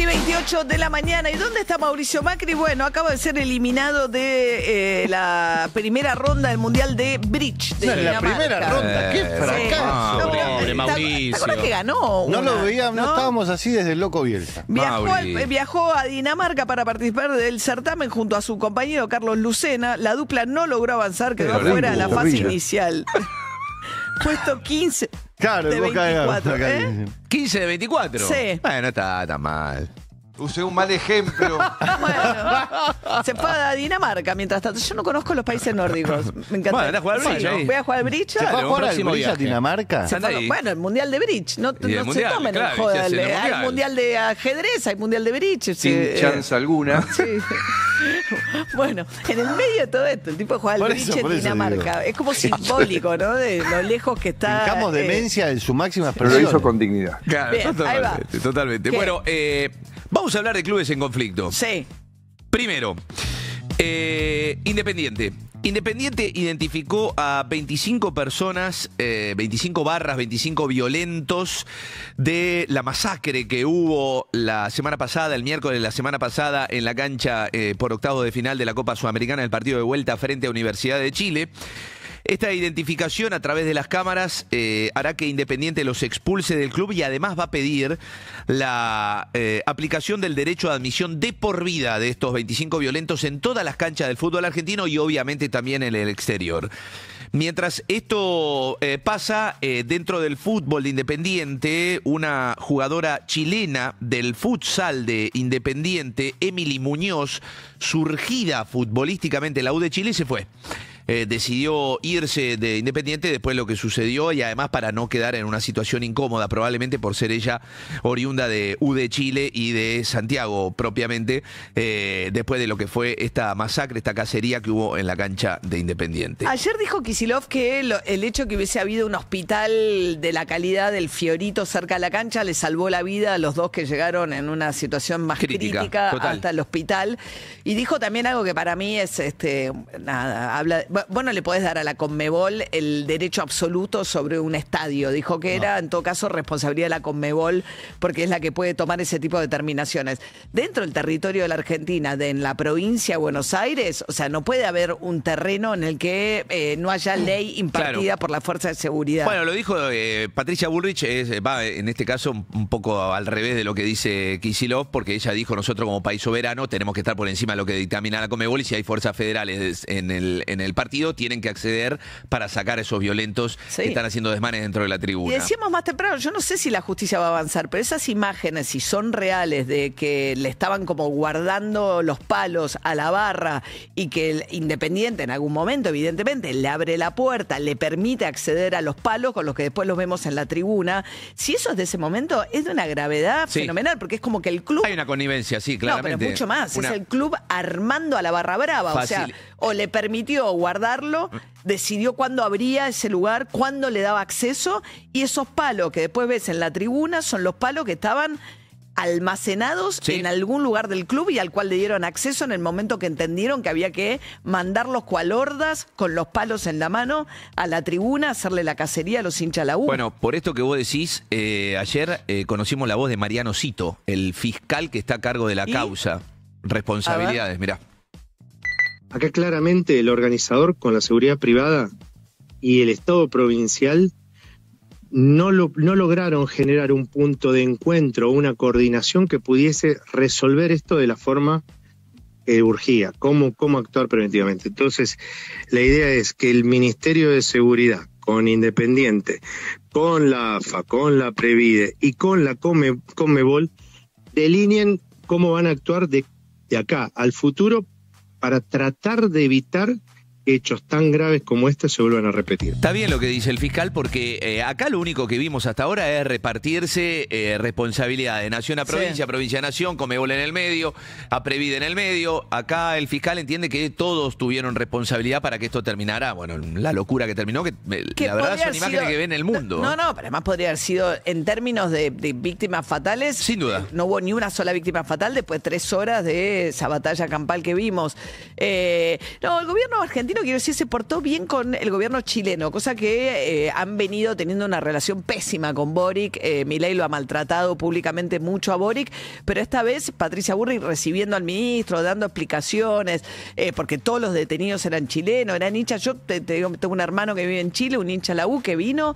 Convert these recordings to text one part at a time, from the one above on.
1:28 de la mañana. ¿Y dónde está Mauricio Macri? Bueno, acaba de ser eliminado de la primera ronda del Mundial de Bridge de La primera ronda, qué fracaso. Pobre Mauricio. ¿Te acuerdas que ganó? No una, lo veíamos, no estábamos así desde el Loco Bielsa. Viajó a Dinamarca para participar del certamen junto a su compañero Carlos Lucena. La dupla no logró avanzar, quedó fuera de la fase inicial. Puesto 15 Claro, de 24. 15 de 24. Sí. Bueno, está tan mal. Usé un mal ejemplo. Bueno, se fue a Dinamarca mientras tanto. Yo no conozco los países nórdicos. Me encanta. Bueno, anda a jugar al bridge ahí. Voy a jugar al bridge. ¿Se fue a Claro, jugar un al próximo bridge a viaje. Dinamarca? Anda ahí. Bueno, el Mundial de Bridge. No, Y el no mundial, se tomen claro, el joder. se hace el Hay mundial. Mundial de ajedrez, hay Mundial de Bridge. Sin chance alguna. Sí. Bueno, en el medio de todo esto, el tipo juega al Por bridge eso en Dinamarca. digo. Es como simbólico, ¿no? De lo lejos que está. Picamos demencia en su máxima Pero lo expresión. hizo con dignidad. Claro, Bien, ahí va. totalmente. ¿Qué? Bueno, vamos a hablar de clubes en conflicto. Sí. Primero, Independiente. Independiente identificó a 25 personas, 25 violentos de la masacre que hubo la semana pasada, el miércoles de la semana pasada, en la cancha por octavos de final de la Copa Sudamericana, el partido de vuelta frente a Universidad de Chile. Esta identificación a través de las cámaras hará que Independiente los expulse del club y además va a pedir la aplicación del derecho de admisión de por vida de estos 25 violentos en todas las canchas del fútbol argentino y obviamente también en el exterior. Mientras esto pasa, dentro del fútbol de Independiente, una jugadora chilena del futsal de Independiente, Emily Muñoz, surgida futbolísticamente en la U de Chile, se fue. Decidió irse de Independiente después de lo que sucedió y además para no quedar en una situación incómoda, probablemente por ser ella oriunda de U de Chile y de Santiago propiamente, después de lo que fue esta masacre, esta cacería que hubo en la cancha de Independiente. Ayer dijo Kicillof que el hecho que hubiese habido un hospital de la calidad del Fiorito cerca de la cancha le salvó la vida a los dos que llegaron en una situación más crítica total. hasta el hospital. Y dijo también algo que para mí es, habla... Vos no le podés dar a la Conmebol el derecho absoluto sobre un estadio. Dijo que era, en todo caso, responsabilidad de la Conmebol porque es la que puede tomar ese tipo de determinaciones. Dentro del territorio de la Argentina, en la provincia de Buenos Aires, o sea, no puede haber un terreno en el que no haya ley impartida por la Fuerza de Seguridad. Bueno, lo dijo Patricia Bullrich, va en este caso un poco al revés de lo que dice Kicillof, porque ella dijo, nosotros como país soberano tenemos que estar por encima de lo que dictamina la Conmebol y si hay fuerzas federales en el partido tienen que acceder para sacar a esos violentos que están haciendo desmanes dentro de la tribuna. Y decíamos más temprano, yo no sé si la justicia va a avanzar, pero esas imágenes, si son reales, de que le estaban como guardando los palos a la barra y que el Independiente en algún momento, evidentemente, le abre la puerta, le permite acceder a los palos con los que después los vemos en la tribuna, si eso es de ese momento, es de una gravedad fenomenal, porque es como que el club... Hay una connivencia, sí, claramente. No, pero mucho más. Es el club armando a la barra brava. Fácil. O sea, o le permitió guardarlo, decidió cuándo abría ese lugar, cuándo le daba acceso, y esos palos que después ves en la tribuna son los palos que estaban almacenados en algún lugar del club y al cual le dieron acceso en el momento que entendieron que había que mandarlos cual hordas con los palos en la mano a la tribuna, hacerle la cacería a los hinchas de la U. Bueno, por esto que vos decís, ayer conocimos la voz de Mariano Cito, el fiscal que está a cargo de la causa. Responsabilidades, mirá. Acá claramente el organizador con la seguridad privada y el Estado provincial no lograron generar un punto de encuentro, una coordinación que pudiese resolver esto de la forma que urgía, cómo actuar preventivamente. Entonces, la idea es que el Ministerio de Seguridad, con Independiente, con la AFA, con la Previde y con la Conmebol, delineen cómo van a actuar de acá al futuro para tratar de evitar que hechos tan graves como estos se vuelvan a repetir. Está bien lo que dice el fiscal porque acá lo único que vimos hasta ahora es repartirse responsabilidad de nación a provincia, provincia a nación, Conmebol en el medio, a Previde en el medio. Acá el fiscal entiende que todos tuvieron responsabilidad para que esto terminara. Bueno, la locura que terminó, que la verdad son imágenes que ven el mundo. No, pero además podría haber sido, en términos de víctimas fatales, sin duda. No hubo ni una sola víctima fatal después de 3 horas de esa batalla campal que vimos. No, el gobierno argentino primero quiero decir, se portó bien con el gobierno chileno, cosa que han venido teniendo una relación pésima con Boric. Milei lo ha maltratado públicamente mucho a Boric, pero esta vez Patricia Bullrich recibiendo al ministro, dando explicaciones, porque todos los detenidos eran chilenos, eran hinchas. Yo te digo, tengo un hermano que vive en Chile, un hincha de la U que vino,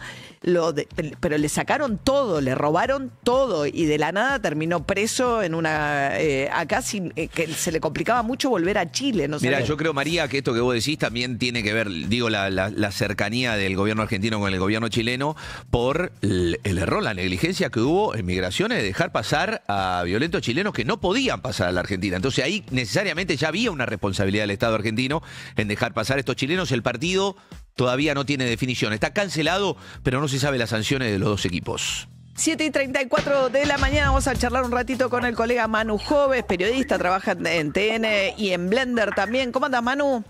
pero le sacaron todo, le robaron todo y de la nada terminó preso en una acá sin que se le complicaba mucho volver a Chile. No sé. Mira, yo creo, María, que esto que vos decís también tiene que ver, digo, la cercanía del gobierno argentino con el gobierno chileno por el error, la negligencia que hubo en migraciones de dejar pasar a violentos chilenos que no podían pasar a la Argentina. Entonces ahí necesariamente ya había una responsabilidad del Estado argentino en dejar pasar a estos chilenos. El partido todavía no tiene definición. Está cancelado, pero no se sabe las sanciones de los dos equipos. 7:34 de la mañana, vamos a charlar un ratito con el colega Manu Joves, periodista, trabaja en TN y en Blender también. ¿Cómo andas, Manu?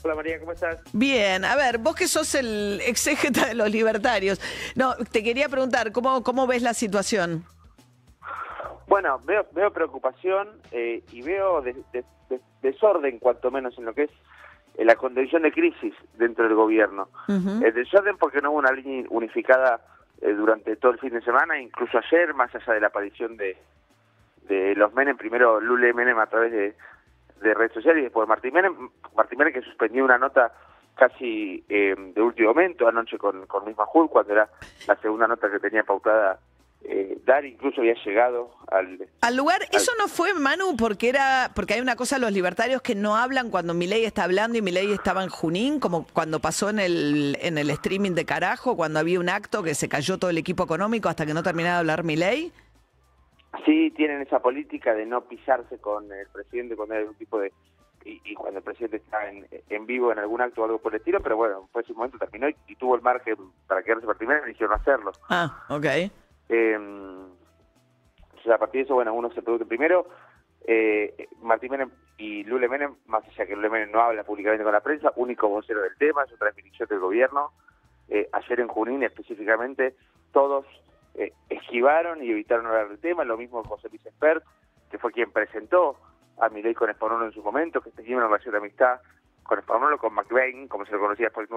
Hola María, ¿cómo estás? Bien, a ver, vos que sos el exégeta de los libertarios, no, te quería preguntar, ¿cómo ves la situación? Bueno, veo preocupación y veo desorden, cuanto menos en lo que es la condición de crisis dentro del gobierno. Desorden porque no hubo una línea unificada durante todo el fin de semana, incluso ayer, más allá de la aparición de los Menem, primero Lula y Menem a través de redes sociales y después Martín Menem que suspendió una nota casi de último momento anoche con Luis Majul, cuando era la segunda nota que tenía pautada dar, incluso había llegado al lugar. Eso no fue, Manu, porque hay una cosa, los libertarios que no hablan cuando Milei está hablando y Milei estaba en Junín, como cuando pasó en el streaming de Carajo, cuando había un acto que se cayó todo el equipo económico hasta que no terminaba de hablar Milei. Sí, tienen esa política de no pisarse con el presidente cuando hay algún tipo de... Y cuando el presidente está en vivo en algún acto o algo por el estilo, pero bueno, pues ese momento terminó y tuvo el margen para quedarse por primero y eligieron hacerlo. Ah, ok. Entonces, a partir de eso, bueno, uno se pregunta primero, Martín Menem y Lula Menem, más allá que Lula Menem no habla públicamente con la prensa, único vocero del tema, es otra definición del gobierno. Ayer en Junín específicamente, todos esquivaron y evitaron hablar del tema, lo mismo José Luis Espert, que fue quien presentó a Milei con Spagnolo en su momento, que tenía una relación de amistad con Spagnolo, con McBain, como se lo conocía por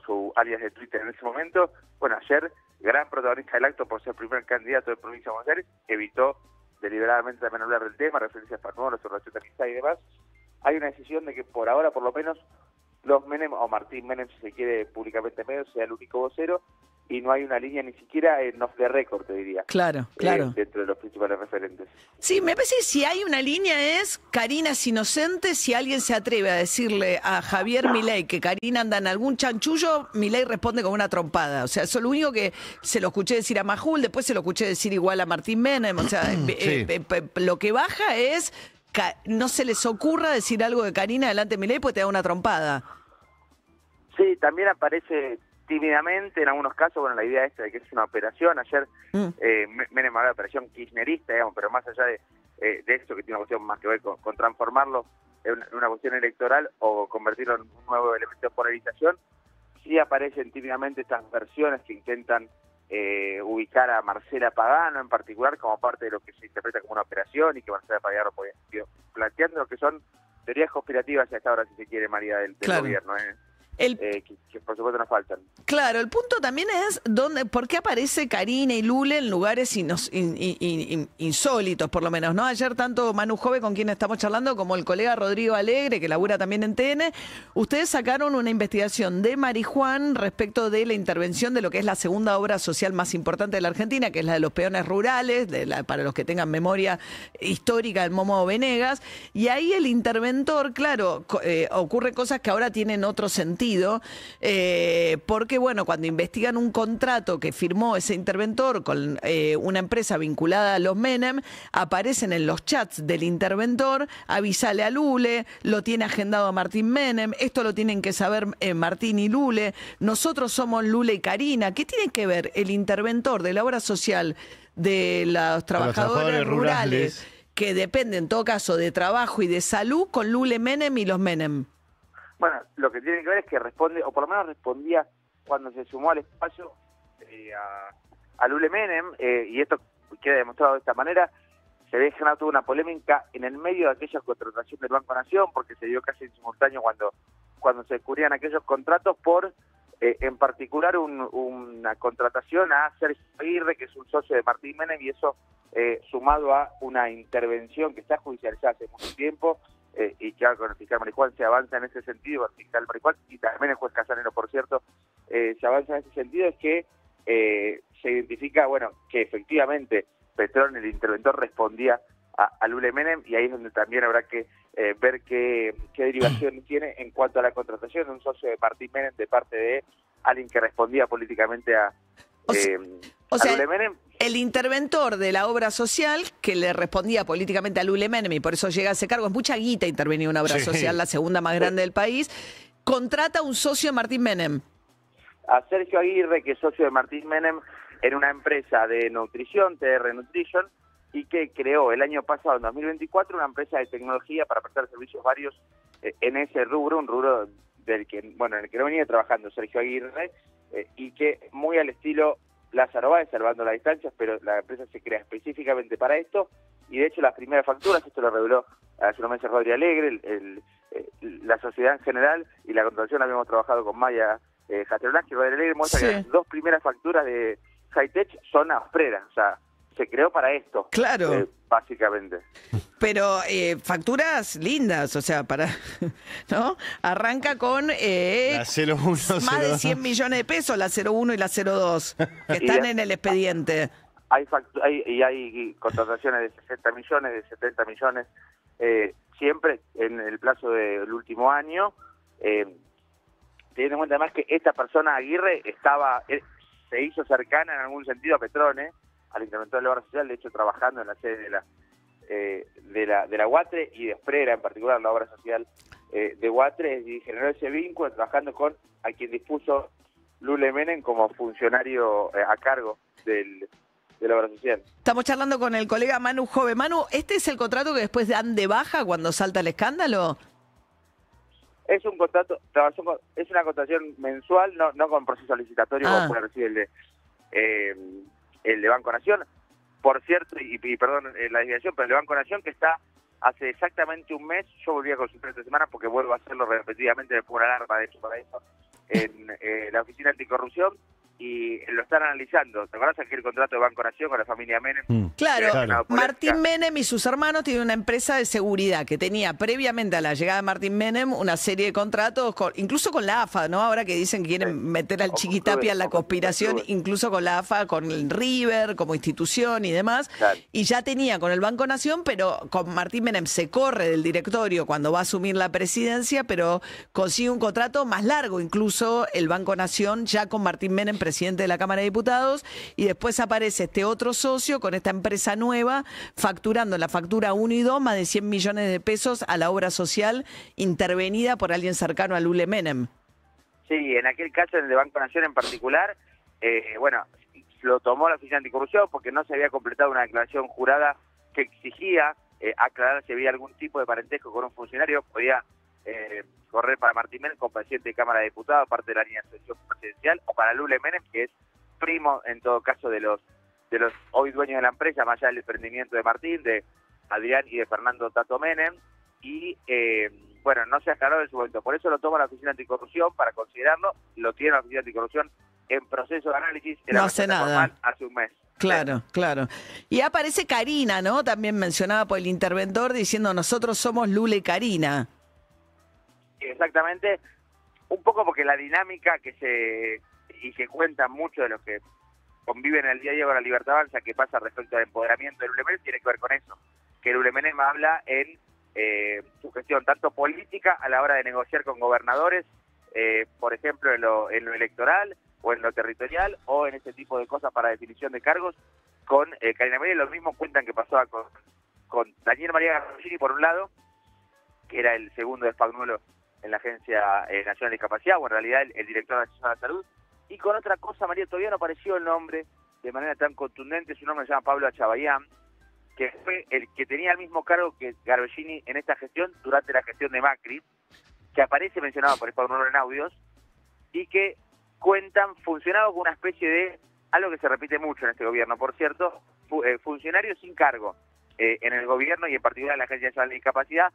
su alias de Twitter en ese momento. Bueno, ayer, gran protagonista del acto por ser primer candidato de Provincia de Buenos Aires, evitó deliberadamente también hablar del tema, referencia a Spagnolo, su relación de amistad y demás. Hay una decisión de que por ahora, por lo menos, los Menem, o Martín Menem, si se quiere públicamente medio, sea el único vocero, y no hay una línea ni siquiera en off the record, te diría. Claro. Dentro de los principales referentes. Sí, me parece que si hay una línea es Karina es inocente. Si alguien se atreve a decirle a Javier Milei que Karina anda en algún chanchullo, Milei responde con una trompada. O sea, eso es lo único que se lo escuché decir a Majul, después se lo escuché decir igual a Martín Menem. O sea, sí. Lo que baja es, no se les ocurra decir algo de Karina delante de Milei porque te da una trompada. Sí, también aparece tímidamente en algunos casos, bueno, la idea esta de que es una operación. Ayer Menem hablaba de operación kirchnerista, digamos, pero más allá de esto, que tiene una cuestión más que ver con transformarlo en una cuestión electoral o convertirlo en un nuevo elemento de polarización, sí aparecen tímidamente estas versiones que intentan ubicar a Marcela Pagano en particular como parte de lo que se interpreta como una operación, y que Marcela Pagano planteando lo que son teorías conspirativas hasta ahora, si se quiere, María, del gobierno, que por supuesto nos faltan. Claro, el punto también es por qué aparece Karina y Lula en lugares insólitos, por lo menos, ¿no? Ayer tanto Manu Jove, con quien estamos charlando, como el colega Rodrigo Alegre, que labura también en TN, ustedes sacaron una investigación de Marijuán respecto de la intervención de lo que es la segunda obra social más importante de la Argentina, que es la de los peones rurales, para los que tengan memoria histórica del Momo Venegas, y ahí el interventor, claro, ocurren cosas que ahora tienen otro sentido, porque, bueno, cuando investigan un contrato que firmó ese interventor con una empresa vinculada a los Menem, aparecen en los chats del interventor, avisale a Lule, lo tiene agendado a Martín Menem, esto lo tienen que saber Martín y Lule, nosotros somos Lule y Karina. ¿Qué tiene que ver el interventor de la obra social de los trabajadores rurales, que depende en todo caso de trabajo y de salud, con Lule Menem y los Menem? Bueno, lo que tiene que ver es que responde, o por lo menos respondía cuando se sumó al espacio a Lule Menem, y esto queda demostrado de esta manera. Se había generado toda una polémica en el medio de aquella contratación del Banco Nación, porque se dio casi en simultáneo cuando cuando se descubrían aquellos contratos por, en particular, una contratación a Sergio Aguirre, que es un socio de Martín Menem, y eso sumado a una intervención que está judicializada hace mucho tiempo, y que ahora con el fiscal Marijuán se avanza en ese sentido, el fiscal Marijuán, y también el juez Casanero, por cierto, se avanza en ese sentido, es que se identifica, bueno, que efectivamente Petrone, el interventor, respondía a Lule Menem, y ahí es donde también habrá que ver qué derivación tiene en cuanto a la contratación de un socio de Martín Menem de parte de alguien que respondía políticamente a Lule Menem. El interventor de la obra social, que le respondía políticamente a Lule Menem y por eso llega a ese cargo, es mucha guita intervenir en una obra social, la segunda más grande del país, contrata a un socio de Martín Menem. A Sergio Aguirre, que es socio de Martín Menem en una empresa de nutrición, TR Nutrition, y que creó el año pasado, en 2024, una empresa de tecnología para prestar servicios varios en ese rubro, un rubro del que, bueno, en el que no venía trabajando Sergio Aguirre, y que muy al estilo Lázaro Báez, salvando las distancias, pero la empresa se crea específicamente para esto, y de hecho las primeras facturas, esto lo reveló hace unos meses Rodri Alegre, la sociedad en general, y la contratación la habíamos trabajado con Maya Jaterolaski, Rodri Alegre muestra que las dos primeras facturas de Hightech son auspreras, o sea, se creó para esto. Claro. Básicamente. Pero facturas lindas, o sea, ¿no? Arranca con La 01, más de 100 millones de pesos, la 01 y la 02, que están en el expediente. Hay contrataciones de 60 millones, de 70 millones, siempre en el plazo del último año, teniendo en cuenta además que esta persona, Aguirre, se hizo cercana en algún sentido a Petrone, al interventor de la obra social, de hecho trabajando en la sede de la UATRE y de Esprera, en particular la obra social de UATRE, y generó ese vínculo trabajando con a quien dispuso Lule Menem como funcionario a cargo de la obra social. Estamos charlando con el colega Manu Jove. Manu, ¿este es el contrato que después dan de baja cuando salta el escándalo? Es un contrato, es una contratación mensual, no con proceso licitatorio como puede recibir el de Banco Nación. Por cierto, y perdón la desviación, pero el de Banco Nación, que está hace exactamente un mes, yo volví a consultar esta semana porque vuelvo a hacerlo repetidamente, me pongo una alarma de hecho para eso, en la Oficina Anticorrupción, y lo están analizando. ¿Te acuerdas aquel contrato de Banco Nación con la familia Menem? Claro, Martín Menem y sus hermanos tienen una empresa de seguridad que tenía previamente a la llegada de Martín Menem una serie de contratos, incluso con la AFA, ¿no? Ahora que dicen que quieren meter al Chiquitapia en la conspiración, incluso con la AFA, con el River como institución y demás. Claro. Y ya tenía con el Banco Nación, pero con Martín Menem se corre del directorio cuando va a asumir la presidencia, pero consigue un contrato más largo, incluso el Banco Nación, ya con Martín Menem presidente de la Cámara de Diputados, y después aparece este otro socio con esta empresa nueva, facturando la factura 1 y 2 más de 100 millones de pesos a la obra social intervenida por alguien cercano a Lule Menem. Sí, en aquel caso, en el de Banco Nación en particular, lo tomó la Oficina Anticorrupción porque no se había completado una declaración jurada que exigía aclarar si había algún tipo de parentesco con un funcionario, podía correr para Martín Menem como presidente de Cámara de Diputados, parte de la línea de sucesión presidencial, o para Lule Menem, que es primo, en todo caso, de los hoy dueños de la empresa, más allá del emprendimiento de Martín, de Adrián y de Fernando Tato Menem, y no se aclaró en su momento. Por eso lo toma la Oficina Anticorrupción para considerarlo, lo tiene la Oficina Anticorrupción en proceso de análisis. No hace nada. Hace un mes. Claro, claro. Y aparece Karina, ¿no? También mencionada por el interventor, diciendo nosotros somos Lule Karina. Exactamente, un poco porque la dinámica que cuentan muchos de los que conviven en el día a día con la Libertad Avanza, que pasa respecto al empoderamiento de Lule Menem, tiene que ver con eso, que Lule Menem habla en su gestión tanto política a la hora de negociar con gobernadores, por ejemplo en lo electoral o en lo territorial o en ese tipo de cosas para definición de cargos, con Karina Menem. Lo mismo cuentan que pasaba con Daniel María Garbellini por un lado, que era el segundo de Spagnuolo en la Agencia Nacional de Discapacidad, o en realidad el director de la Salud, y con otra cosa, María, todavía no apareció el nombre de manera tan contundente, su nombre se llama Pablo Achabayán, que fue el que tenía el mismo cargo que Garbellini en esta gestión, durante la gestión de Macri, que aparece mencionado por Spagnuolo en audios, y que funcionaba con una especie de, algo que se repite mucho en este gobierno, por cierto, funcionarios sin cargo en el gobierno y en particular en la Agencia Nacional de Discapacidad.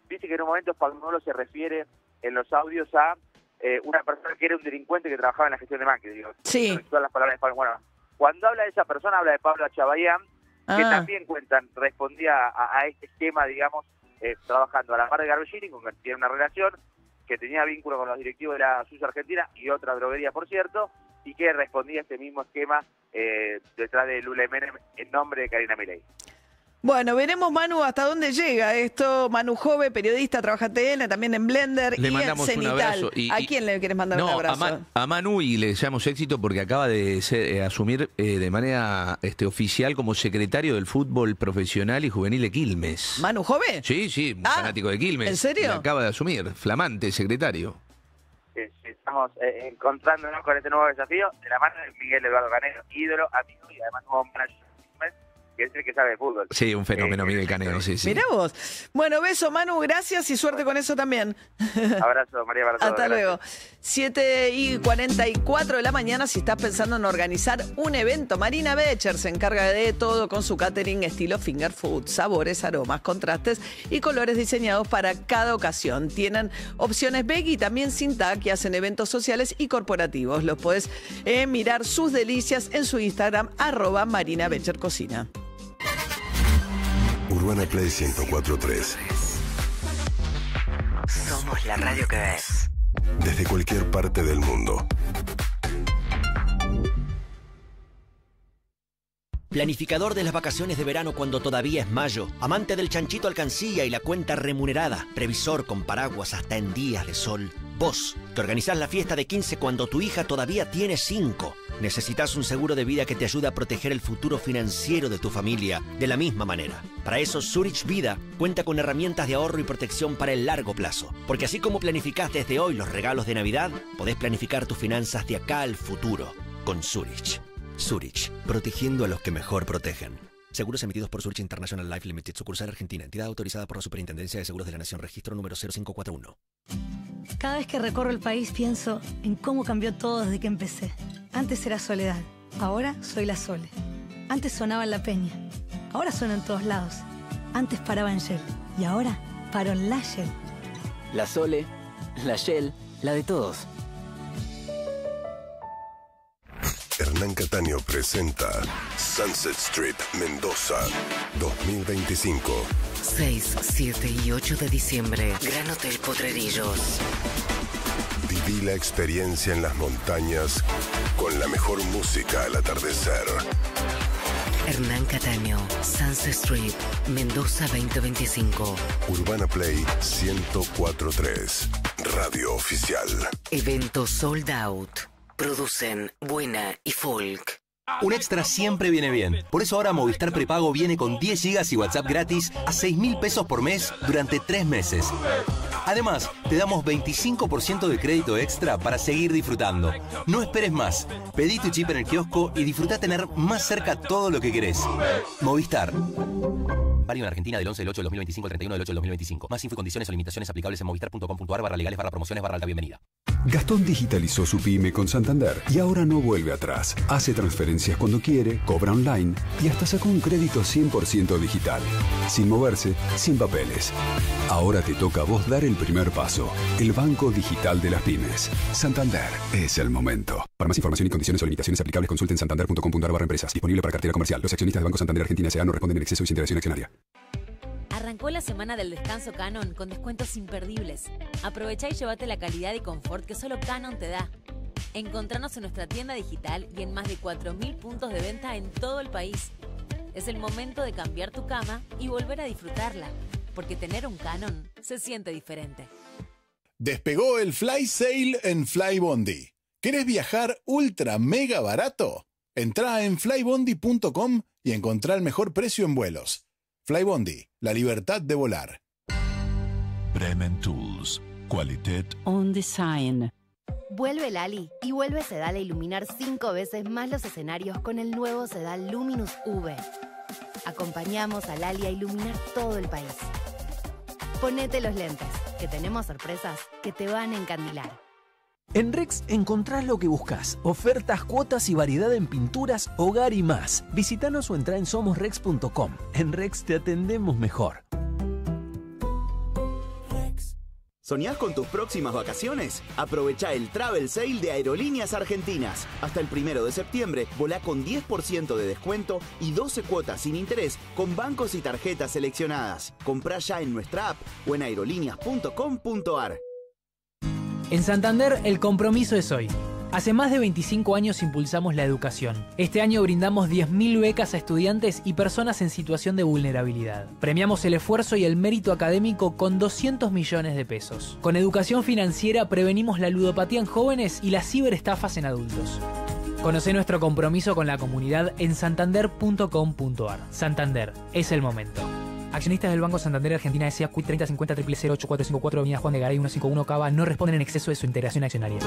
Dice que en un momento Spagnuolo se refiere en los audios a una persona que era un delincuente que trabajaba en la gestión de Macri. Digo, Sí. todas las palabras de Pablo. Bueno, cuando habla de esa persona, habla de Pablo Achabayán, que también respondía a este esquema, digamos, trabajando a la par de Garbellini, con quien tiene una relación, que tenía vínculo con los directivos de la SUS Argentina y otra droguería, por cierto, y que respondía a este mismo esquema detrás de Lula Menem en nombre de Karina Milei. Bueno, veremos, Manu, hasta dónde llega esto. Manu Jove, periodista, trabaja en TN, también en Blender Le y en mandamos un Cenital. abrazo. ¿A quién le querés mandar un abrazo? A Manu, y le deseamos éxito porque acaba de asumir de manera oficial como secretario del fútbol profesional y juvenil de Quilmes. ¿Manu Jove? Sí, fanático de Quilmes. ¿En serio? Le acaba de asumir, flamante secretario. Estamos encontrándonos con este nuevo desafío de la mano de Miguel Eduardo Canero, ídolo, amigo y además nuevo manager, que es el que sabe de fútbol. Sí, un fenómeno Miguel Canero, sí. Mirá vos. Bueno, beso, Manu, gracias y suerte con eso también. Abrazo, María, para todos. Hasta luego. 7:44 de la mañana, si estás pensando en organizar un evento, Marina Becher se encarga de todo con su catering estilo finger food, sabores, aromas, contrastes y colores diseñados para cada ocasión. Tienen opciones veggie y también sin tag que hacen eventos sociales y corporativos. Los podés mirar sus delicias en su Instagram, @MarinaBecherCocina. Urbana Play 104.3. Somos la radio que ves. Desde cualquier parte del mundo. Planificador de las vacaciones de verano cuando todavía es mayo. Amante del chanchito alcancía y la cuenta remunerada. Previsor con paraguas hasta en días de sol. Vos, que organizás la fiesta de 15 cuando tu hija todavía tiene 5. Necesitas un seguro de vida que te ayude a proteger el futuro financiero de tu familia de la misma manera. Para eso, Zurich Vida cuenta con herramientas de ahorro y protección para el largo plazo. Porque así como planificás desde hoy los regalos de Navidad, podés planificar tus finanzas de acá al futuro con Zurich. Zurich, protegiendo a los que mejor protegen. Seguros emitidos por Zurich International Life Limited, sucursal Argentina, entidad autorizada por la Superintendencia de Seguros de la Nación, registro número 0541. Cada vez que recorro el país pienso en cómo cambió todo desde que empecé. Antes era Soledad, ahora soy la Sole. Antes sonaba en La Peña, ahora suena en todos lados. Antes paraba en Shell y ahora paro en la Shell. La Sole, la Shell, la de todos. Hernán Cataño presenta Sunset Strip Mendoza 2025. 6, 7 y 8 de diciembre, Gran Hotel Potrerillos. Viví la experiencia en las montañas con la mejor música al atardecer. Hernán Cataño, Sunset Strip, Mendoza 2025. Urbana Play 104.3, radio oficial. Evento sold out. Producen Buena y Folk. Un extra siempre viene bien. Por eso ahora Movistar Prepago viene con 10 GB y WhatsApp gratis a 6.000 pesos por mes durante 3 meses. Además, te damos 25% de crédito extra para seguir disfrutando. No esperes más. Pedí tu chip en el kiosco y disfruta tener más cerca todo lo que querés. Movistar. Válido en Argentina del 11 del 8 del 2025 al 31 del 8 del 2025. Más info y condiciones o limitaciones aplicables en movistar.com.ar/legales/promociones/alta bienvenida. Gastón digitalizó su pyme con Santander y ahora no vuelve atrás. Hace transferencias cuando quiere, cobra online y hasta sacó un crédito 100% digital. Sin moverse, sin papeles. Ahora te toca a vos dar el primer paso. El banco digital de las pymes. Santander es el momento. Para más información y condiciones o limitaciones aplicables, consulten santander.com.ar/empresas. Disponible para cartera comercial. Los accionistas de Banco Santander Argentina S.A. no responden en exceso y sin interacción accionaria. Arrancó la semana del descanso Canon con descuentos imperdibles. Aprovecha y llévate la calidad y confort que solo Canon te da. Encontranos en nuestra tienda digital y en más de 4.000 puntos de venta en todo el país. Es el momento de cambiar tu cama y volver a disfrutarla, porque tener un Canon se siente diferente. Despegó el Fly Sale en Flybondi. ¿Querés viajar ultra mega barato? Entrá en flybondi.com y encontrá el mejor precio en vuelos. Flybondi, la libertad de volar. Bremen Tools. Qualität on design. Vuelve Lali y vuelve Sedal a iluminar 5 veces más los escenarios con el nuevo Sedal Luminous V. Acompañamos a Lali a iluminar todo el país. Ponete los lentes, que tenemos sorpresas que te van a encandilar. En Rex encontrás lo que buscas. Ofertas, cuotas y variedad en pinturas, hogar y más. Visítanos o entrá en somosrex.com. En Rex te atendemos mejor. ¿Soñás con tus próximas vacaciones? Aprovecha el Travel Sale de Aerolíneas Argentinas. Hasta el 1 de septiembre, volá con 10% de descuento y 12 cuotas sin interés con bancos y tarjetas seleccionadas. Comprá ya en nuestra app o en aerolíneas.com.ar. En Santander, el compromiso es hoy. Hace más de 25 años impulsamos la educación. Este año brindamos 10.000 becas a estudiantes y personas en situación de vulnerabilidad. Premiamos el esfuerzo y el mérito académico con 200 millones de pesos. Con educación financiera prevenimos la ludopatía en jóvenes y las ciberestafas en adultos. Conocé nuestro compromiso con la comunidad en santander.com.ar. Santander, es el momento. Accionistas del Banco Santander Argentina S.A. CUIT 3050 000 8454 Avenida Juan de Garay 151 Cava no responden en exceso de su integración accionaria.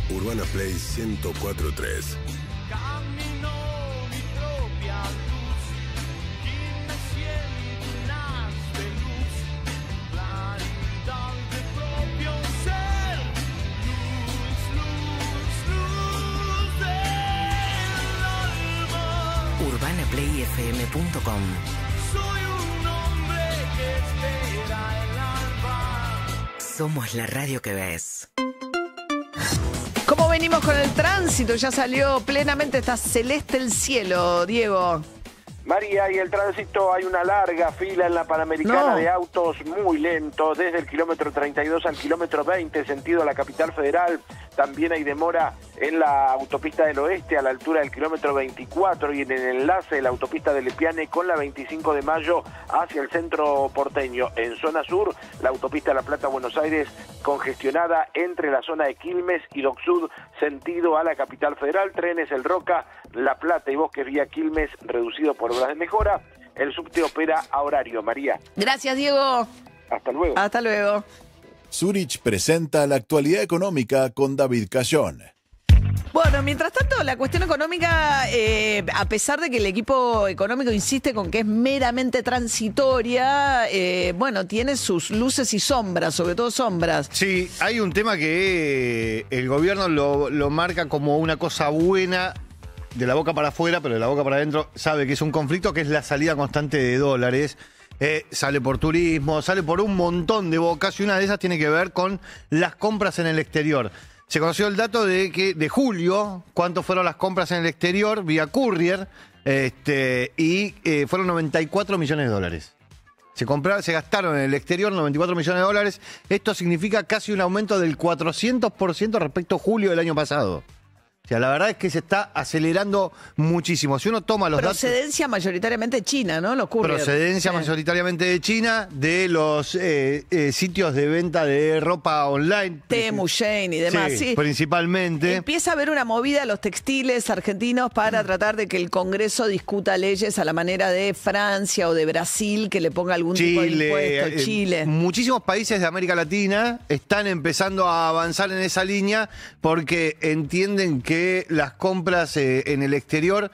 Urbana Play 104.3. UrbanaPlayFM.com. Somos la radio que ves. ¿Cómo venimos con el tránsito? Ya salió plenamente, está celeste el cielo, Diego. María, y el tránsito, hay una larga fila en la Panamericana de autos, muy lento, desde el kilómetro 32 al kilómetro 20, sentido a la capital federal. También hay demora en la autopista del oeste a la altura del kilómetro 24 y en el enlace de la autopista del Lepiane con la 25 de mayo hacia el centro porteño. En zona sur, la autopista La Plata-Buenos Aires congestionada entre la zona de Quilmes y Dock Sud, sentido a la capital federal. Trenes El Roca, La Plata y Bosques vía Quilmes, reducido por obras de mejora. El subte opera a horario. María. Gracias, Diego. Hasta luego. Hasta luego. Zurich presenta la actualidad económica con David Cayón. Bueno, mientras tanto, la cuestión económica, a pesar de que el equipo económico insiste con que es meramente transitoria, bueno, tiene sus luces y sombras, sobre todo sombras. Sí, hay un tema que el gobierno lo marca como una cosa buena de la boca para afuera, pero de la boca para adentro sabe que es un conflicto, que es la salida constante de dólares. Sale por turismo, sale por un montón de bocas y una de esas tiene que ver con las compras en el exterior. Se conoció el dato de que de julio, cuánto fueron las compras en el exterior vía courier, y fueron 94 millones de dólares. Se gastaron en el exterior 94 millones de dólares. Esto significa casi un aumento del 400% respecto a julio del año pasado. O sea, la verdad es que se está acelerando muchísimo. Si uno toma los datos... Procedencia mayoritariamente china, ¿no? Los courier. Procedencia mayoritariamente de China, de los sitios de venta de ropa online. Temu, Shein y demás, sí. Principalmente. Empieza a haber una movida a los textiles argentinos para tratar de que el Congreso discuta leyes a la manera de Francia o de Brasil, que le ponga algún tipo de impuesto. Chile. Muchísimos países de América Latina están empezando a avanzar en esa línea porque entienden que las compras en el exterior,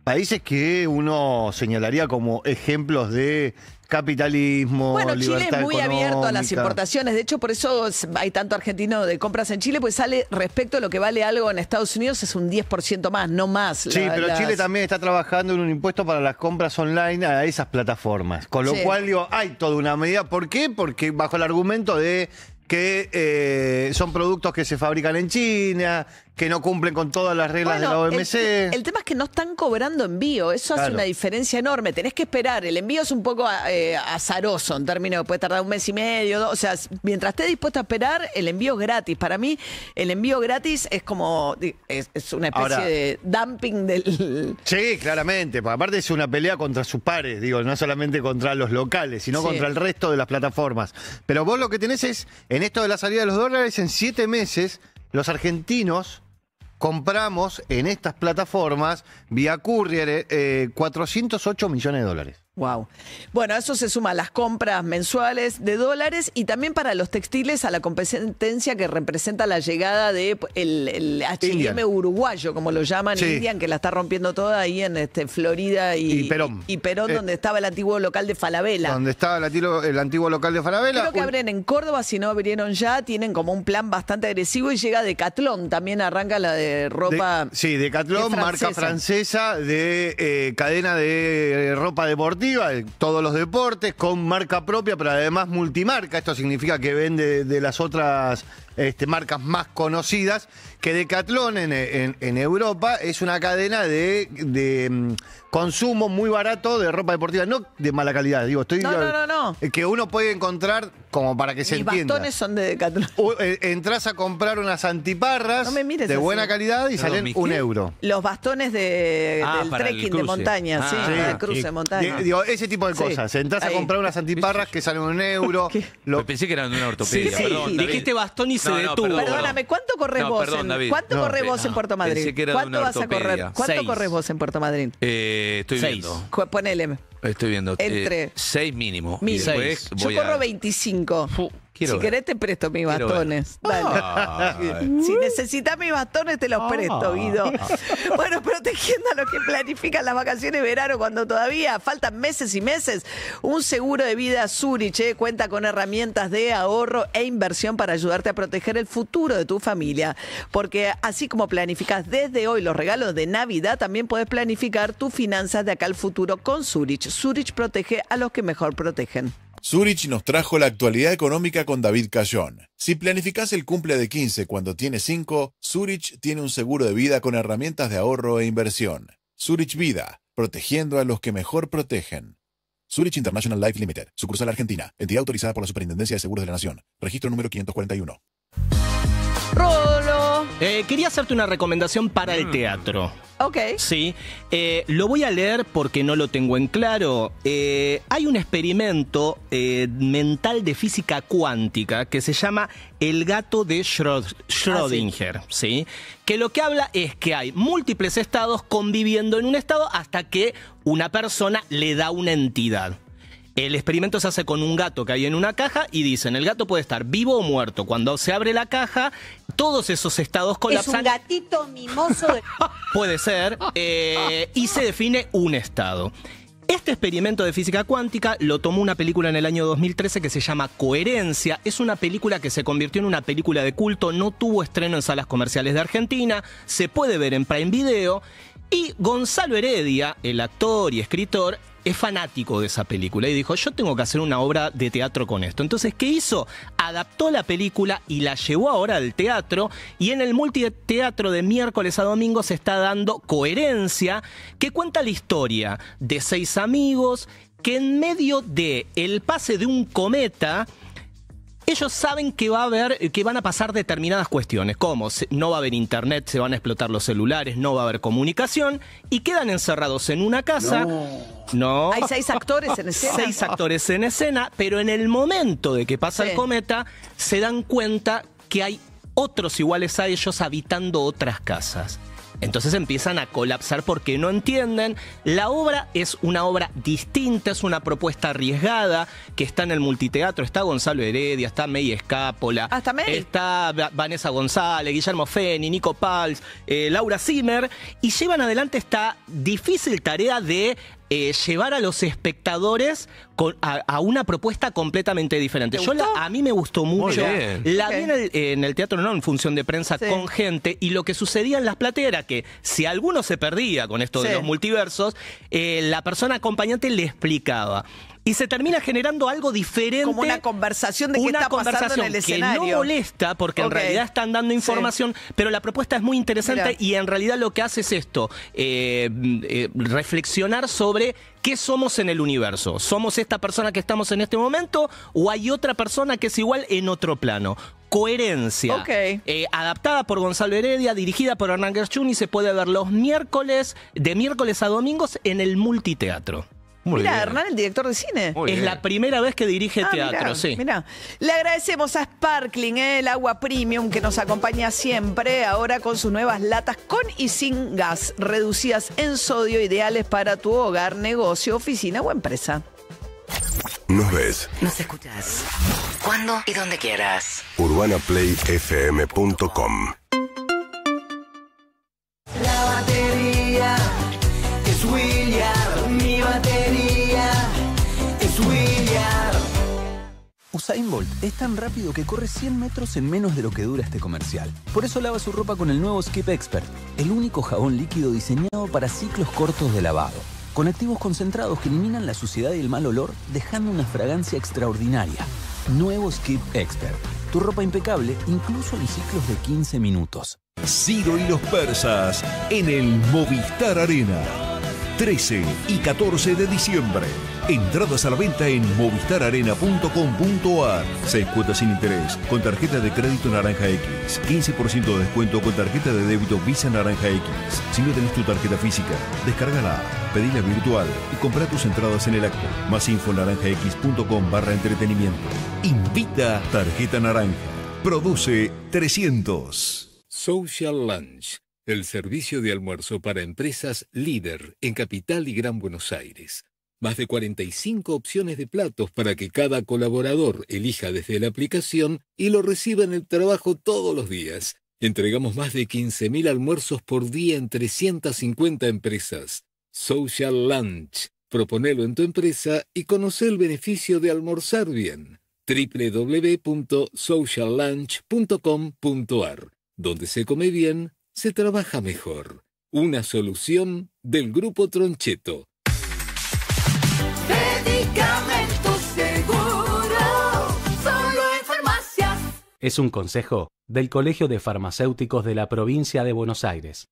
países que uno señalaría como ejemplos de capitalismo, bueno, libertad Chile es muy económica. abierto a las importaciones. De hecho, por eso hay tanto argentino de compras en Chile, pues sale respecto a lo que vale algo en Estados Unidos, es un 10% más, no más. Sí, pero Chile también está trabajando en un impuesto para las compras online a esas plataformas. Con lo cual, digo, hay toda una medida. ¿Por qué? Porque bajo el argumento de que son productos que se fabrican en China, que no cumplen con todas las reglas de la OMC. El tema es que no están cobrando envío, eso hace una diferencia enorme. Tenés que esperar, el envío es un poco azaroso en términos de puede tardar un mes y medio, o sea, mientras esté dispuesto a esperar, el envío es gratis. Para mí, el envío gratis es como, es una especie de dumping del... Sí, claramente, porque aparte es una pelea contra sus pares, digo, no solamente contra los locales, sino contra el resto de las plataformas. Pero vos lo que tenés es, en esto de la salida de los dólares, en 7 meses, los argentinos compramos en estas plataformas vía courier 408 millones de dólares. Wow. Bueno, a eso se suman las compras mensuales de dólares y también para los textiles a la competencia que representa la llegada de el H&M uruguayo, como lo llaman, Indian, que la está rompiendo toda ahí en Florida y Perón, donde estaba el antiguo local de Falabella. Donde estaba el antiguo local de Falabella. Creo que abren en Córdoba, si no abrieron ya, tienen como un plan bastante agresivo y llega Decathlon, también arranca la de ropa. Decathlon, marca francesa de cadena de ropa deportiva. deportiva, todos los deportes, con marca propia, pero además multimarca. Esto significa que vende de las otras marcas más conocidas, que Decathlon en Europa es una cadena de consumo muy barato de ropa deportiva, no de mala calidad, digo, No. Que uno puede encontrar como para que se entienda. Mis bastones son de Decathlon. Entras a comprar unas antiparras de así. buena calidad y salen €1. Los bastones del trekking de montaña, el cruce de montaña. Digo, ese tipo de cosas. Entras a comprar unas antiparras que salen €1. Pensé que eran de una ortopedia. Sí, Perdón, dijiste bastón y se detuvo. Perdóname, ¿cuánto corres vos? ¿Cuánto corres vos en Puerto Madrid? ¿Cuánto vas a correr? ¿Cuánto corres vos en Puerto Madrid? Estoy viendo. Ponele. Estoy viendo. Entre 6 mínimo. Y después yo corro 25. Si querés te presto mis bastones. Dale. Si necesitas mis bastones te los presto, Guido. Bueno, protegiendo a los que planifican las vacaciones de verano cuando todavía faltan meses y meses, un seguro de vida Zurich cuenta con herramientas de ahorro e inversión para ayudarte a proteger el futuro de tu familia. Porque así como planificas desde hoy los regalos de Navidad, también puedes planificar tus finanzas de acá al futuro con Zurich. Zurich protege a los que mejor protegen. Zurich nos trajo la actualidad económica con David Cayón. Si planificás el cumple de 15 cuando tienes 5, Zurich tiene un seguro de vida con herramientas de ahorro e inversión. Zurich Vida, protegiendo a los que mejor protegen. Zurich International Life Limited, sucursal Argentina, entidad autorizada por la Superintendencia de Seguros de la Nación. Registro número 541. Rolo. Quería hacerte una recomendación para el teatro. Ok. Sí. Lo voy a leer porque no lo tengo en claro. Hay un experimento mental de física cuántica que se llama el gato de Schrödinger, ¿sí? Que lo que habla es que hay múltiples estados conviviendo en un estado hasta que una persona le da una entidad. El experimento se hace con un gato que hay en una caja y dicen, el gato puede estar vivo o muerto. Cuando se abre la caja, todos esos estados colapsan. Es un gatito mimoso. Puede ser. Y se define un estado. Este experimento de física cuántica lo tomó una película en el año 2013 que se llama Coherencia. Es una película que se convirtió en una película de culto. No tuvo estreno en salas comerciales de Argentina. Se puede ver en Prime Video. Y Gonzalo Heredia, el actor y escritor, es fanático de esa película y dijo, yo tengo que hacer una obra de teatro con esto. Entonces, ¿qué hizo? Adaptó la película y la llevó ahora al teatro, y en el multiteatro de miércoles a domingo se está dando Coherencia, que cuenta la historia de 6 amigos que en medio de el pase de un cometa, ellos saben que van a pasar determinadas cuestiones, como no va a haber internet, se van a explotar los celulares, no va a haber comunicación, y quedan encerrados en una casa. No. Hay 6 actores en escena. 6 actores en escena, pero en el momento de que pasa el cometa, se dan cuenta que hay otros iguales a ellos habitando otras casas. Entonces empiezan a colapsar porque no entienden. La obra es una obra distinta, es una propuesta arriesgada que está en el multiteatro. Está Gonzalo Heredia, está May Escápola, está Vanessa González, Guillermo Feni, Nico Pals, Laura Zimmer, y llevan adelante esta difícil tarea de llevar a los espectadores a una propuesta completamente diferente. A mí me gustó mucho. La vi en el teatro, no en función de prensa, con gente, y lo que sucedía en las plateas era que si alguno se perdía con esto de los multiversos, la persona acompañante le explicaba. Y se termina generando algo diferente. Como una conversación de qué está pasando en el escenario. Que no molesta, porque en realidad están dando información, pero la propuesta es muy interesante. Y en realidad lo que hace es esto, reflexionar sobre qué somos en el universo. ¿Somos esta persona que estamos en este momento o hay otra persona que es igual en otro plano? Coherencia. Adaptada por Gonzalo Heredia, dirigida por Hernán Gershuni, se puede ver los miércoles, de miércoles a domingos, en el multiteatro. Mira, Hernán, el director de cine. Es la primera vez que dirige teatro, sí. Mira, le agradecemos a Sparkling, el agua premium que nos acompaña siempre, ahora con sus nuevas latas con y sin gas, reducidas en sodio, ideales para tu hogar, negocio, oficina o empresa. Nos ves. Nos escuchas. Cuando y donde quieras. UrbanaPlayFM.com. La batería es William, mi batería es William. Usain Bolt es tan rápido que corre 100 metros en menos de lo que dura este comercial. Por eso lava su ropa con el nuevo Skip Expert, el único jabón líquido diseñado para ciclos cortos de lavado. con activos concentrados que eliminan la suciedad y el mal olor, dejando una fragancia extraordinaria. Nuevo Skip Expert. Tu ropa impecable, incluso en ciclos de 15 minutos. Ciro y los persas en el Movistar Arena. 13 y 14 de diciembre. Entradas a la venta en movistararena.com.ar. 6 cuotas sin interés con tarjeta de crédito Naranja X. 15% de descuento con tarjeta de débito Visa Naranja X. Si no tenés tu tarjeta física, descárgala, pedila virtual y compra tus entradas en el acto. Más info en naranjax.com/entretenimiento. Invita Tarjeta Naranja. Produce 300. Social Lunch, el servicio de almuerzo para empresas líder en Capital y Gran Buenos Aires. Más de 45 opciones de platos para que cada colaborador elija desde la aplicación y lo reciba en el trabajo todos los días. Entregamos más de 15.000 almuerzos por día en 350 empresas. Social Lunch. Proponelo en tu empresa y conoce el beneficio de almorzar bien. www.sociallunch.com.ar. Donde se come bien, se trabaja mejor. Una solución del Grupo Troncheto. Medicamentos Seguro, solo en farmacias. Es un consejo del Colegio de Farmacéuticos de la Provincia de Buenos Aires.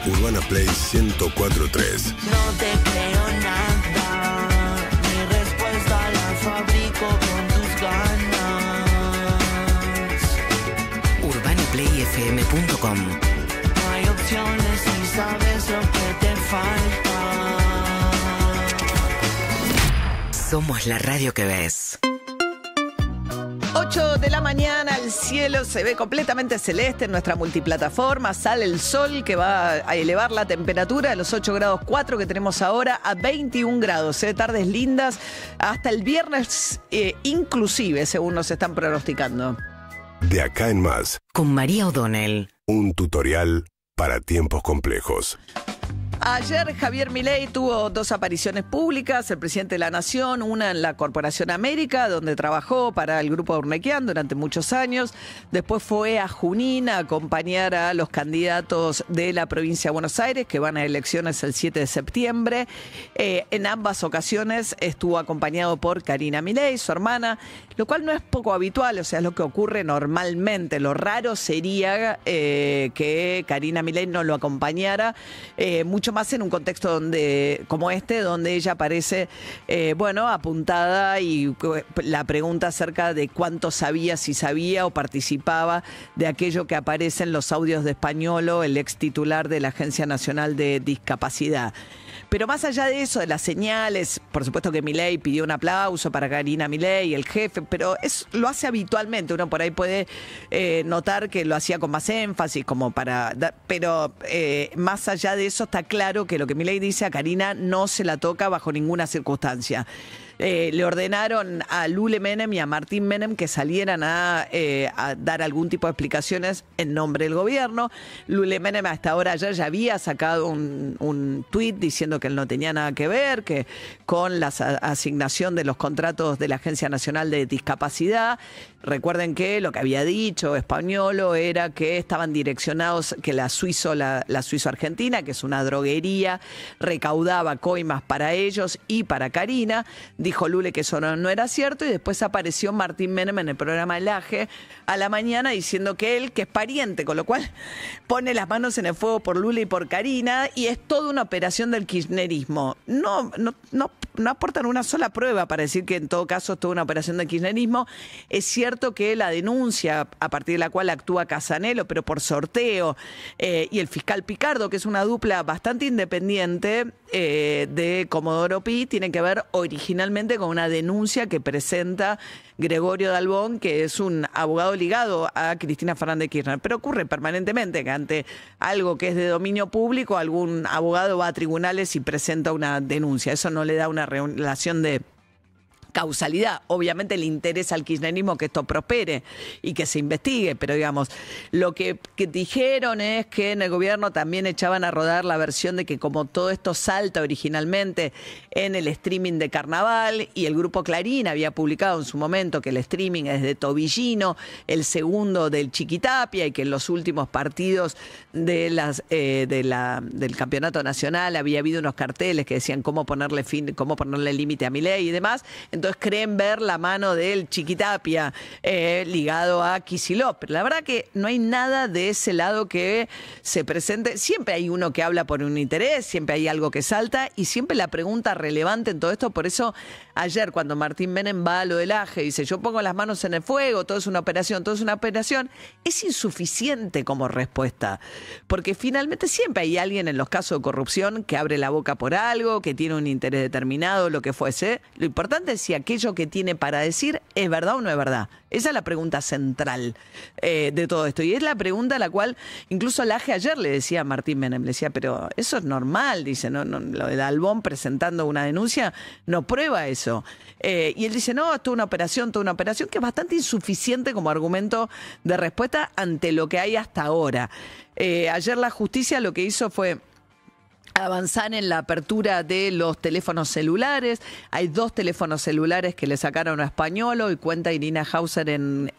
Urbana Play 104.3. No te creo nada, mi respuesta la fabrico con tus ganas. UrbanaPlayFM.com. No hay opciones y sabes lo que te falta. Somos la radio que ves. 8 de la mañana, el cielo se ve completamente celeste en nuestra multiplataforma. Sale el sol que va a elevar la temperatura de los 8 grados 4 que tenemos ahora a 21 grados. Tardes lindas hasta el viernes inclusive, según nos están pronosticando. De acá en más. Con María O'Donnell. Un tutorial para tiempos complejos. Ayer Javier Milei tuvo 2 apariciones públicas, el presidente de la Nación, una en la Corporación América, donde trabajó para el Grupo Urnequian durante muchos años. Después fue a Junín a acompañar a los candidatos de la provincia de Buenos Aires, que van a elecciones el 7 de septiembre. En ambas ocasiones estuvo acompañado por Karina Milei, su hermana, lo cual no es poco habitual, o sea, es lo que ocurre normalmente. Lo raro sería que Karina Milei no lo acompañara, mucho más en un contexto donde, como este, donde ella aparece, apuntada y la pregunta acerca de cuánto sabía, si sabía o participaba de aquello que aparece en los audios de Españolo, el ex titular de la Agencia Nacional de Discapacidad. Pero más allá de eso, de las señales, por supuesto que Milei pidió un aplauso para Karina Milei, el jefe, pero lo hace habitualmente. Uno por ahí puede notar que lo hacía con más énfasis, como para pero más allá de eso está claro que lo que Milei dice a Karina no se la toca bajo ninguna circunstancia. Le ordenaron a Lule Menem y a Martín Menem que salieran a dar algún tipo de explicaciones en nombre del gobierno. Lule Menem hasta ahora ya había sacado un tuit diciendo que él no tenía nada que ver que con la asignación de los contratos de la Agencia Nacional de Discapacidad. Recuerden que lo que había dicho Españolo era que estaban direccionados, que la Suizo Argentina, que es una droguería, recaudaba coimas para ellos y para Karina. Dijo Lule que eso no era cierto y después apareció Martín Menem en el programa El Aje a la mañana diciendo que él, que es pariente, con lo cual pone las manos en el fuego por Lule y por Karina y es toda una operación del kirchnerismo. No aportan una sola prueba para decir que en todo caso es toda una operación del kirchnerismo. Es cierto que la denuncia a partir de la cual actúa Casanelo, pero por sorteo, y el fiscal Picardo, que es una dupla bastante independiente de Comodoro Pi, tiene que ver originalmente con una denuncia que presenta Gregorio Dalbón, que es un abogado ligado a Cristina Fernández Kirchner. Pero ocurre permanentemente que ante algo que es de dominio público, algún abogado va a tribunales y presenta una denuncia. Eso no le da una relación de causalidad. Obviamente le interesa al kirchnerismo que esto prospere y que se investigue, pero digamos, lo que dijeron es que en el gobierno también echaban a rodar la versión de que como todo esto salta originalmente en el streaming de Carnaval, y el grupo Clarín había publicado en su momento que el streaming es de Tobillino, el segundo del Chiquitapia, y que en los últimos partidos de del campeonato nacional había habido unos carteles que decían cómo ponerle límite a Milei y demás. Entonces creen ver la mano del Chiquitapia ligado a Kicillof. Pero la verdad que no hay nada de ese lado que se presente. Siempre hay uno que habla por un interés, siempre hay algo que salta, y siempre la pregunta relevante en todo esto. Por eso ayer cuando Martín Menem va a lo del AGE y dice yo pongo las manos en el fuego, todo es una operación, es insuficiente como respuesta. Porque finalmente siempre hay alguien en los casos de corrupción que abre la boca por algo, que tiene un interés determinado, lo que fuese. Lo importante es si aquello que tiene para decir es verdad o no es verdad. Esa es la pregunta central de todo esto. Y es la pregunta a la cual incluso el AGE ayer le decía a Martín Menem, le decía, pero eso es normal, dice, no, lo de Albón presentando una denuncia no prueba eso. Y él dice, no, es toda una operación que es bastante insuficiente como argumento de respuesta ante lo que hay hasta ahora. Ayer la justicia lo que hizo fue avanzar en la apertura de los teléfonos celulares. Hay 2 teléfonos celulares que le sacaron a Españolo, y cuenta Irina Hauser en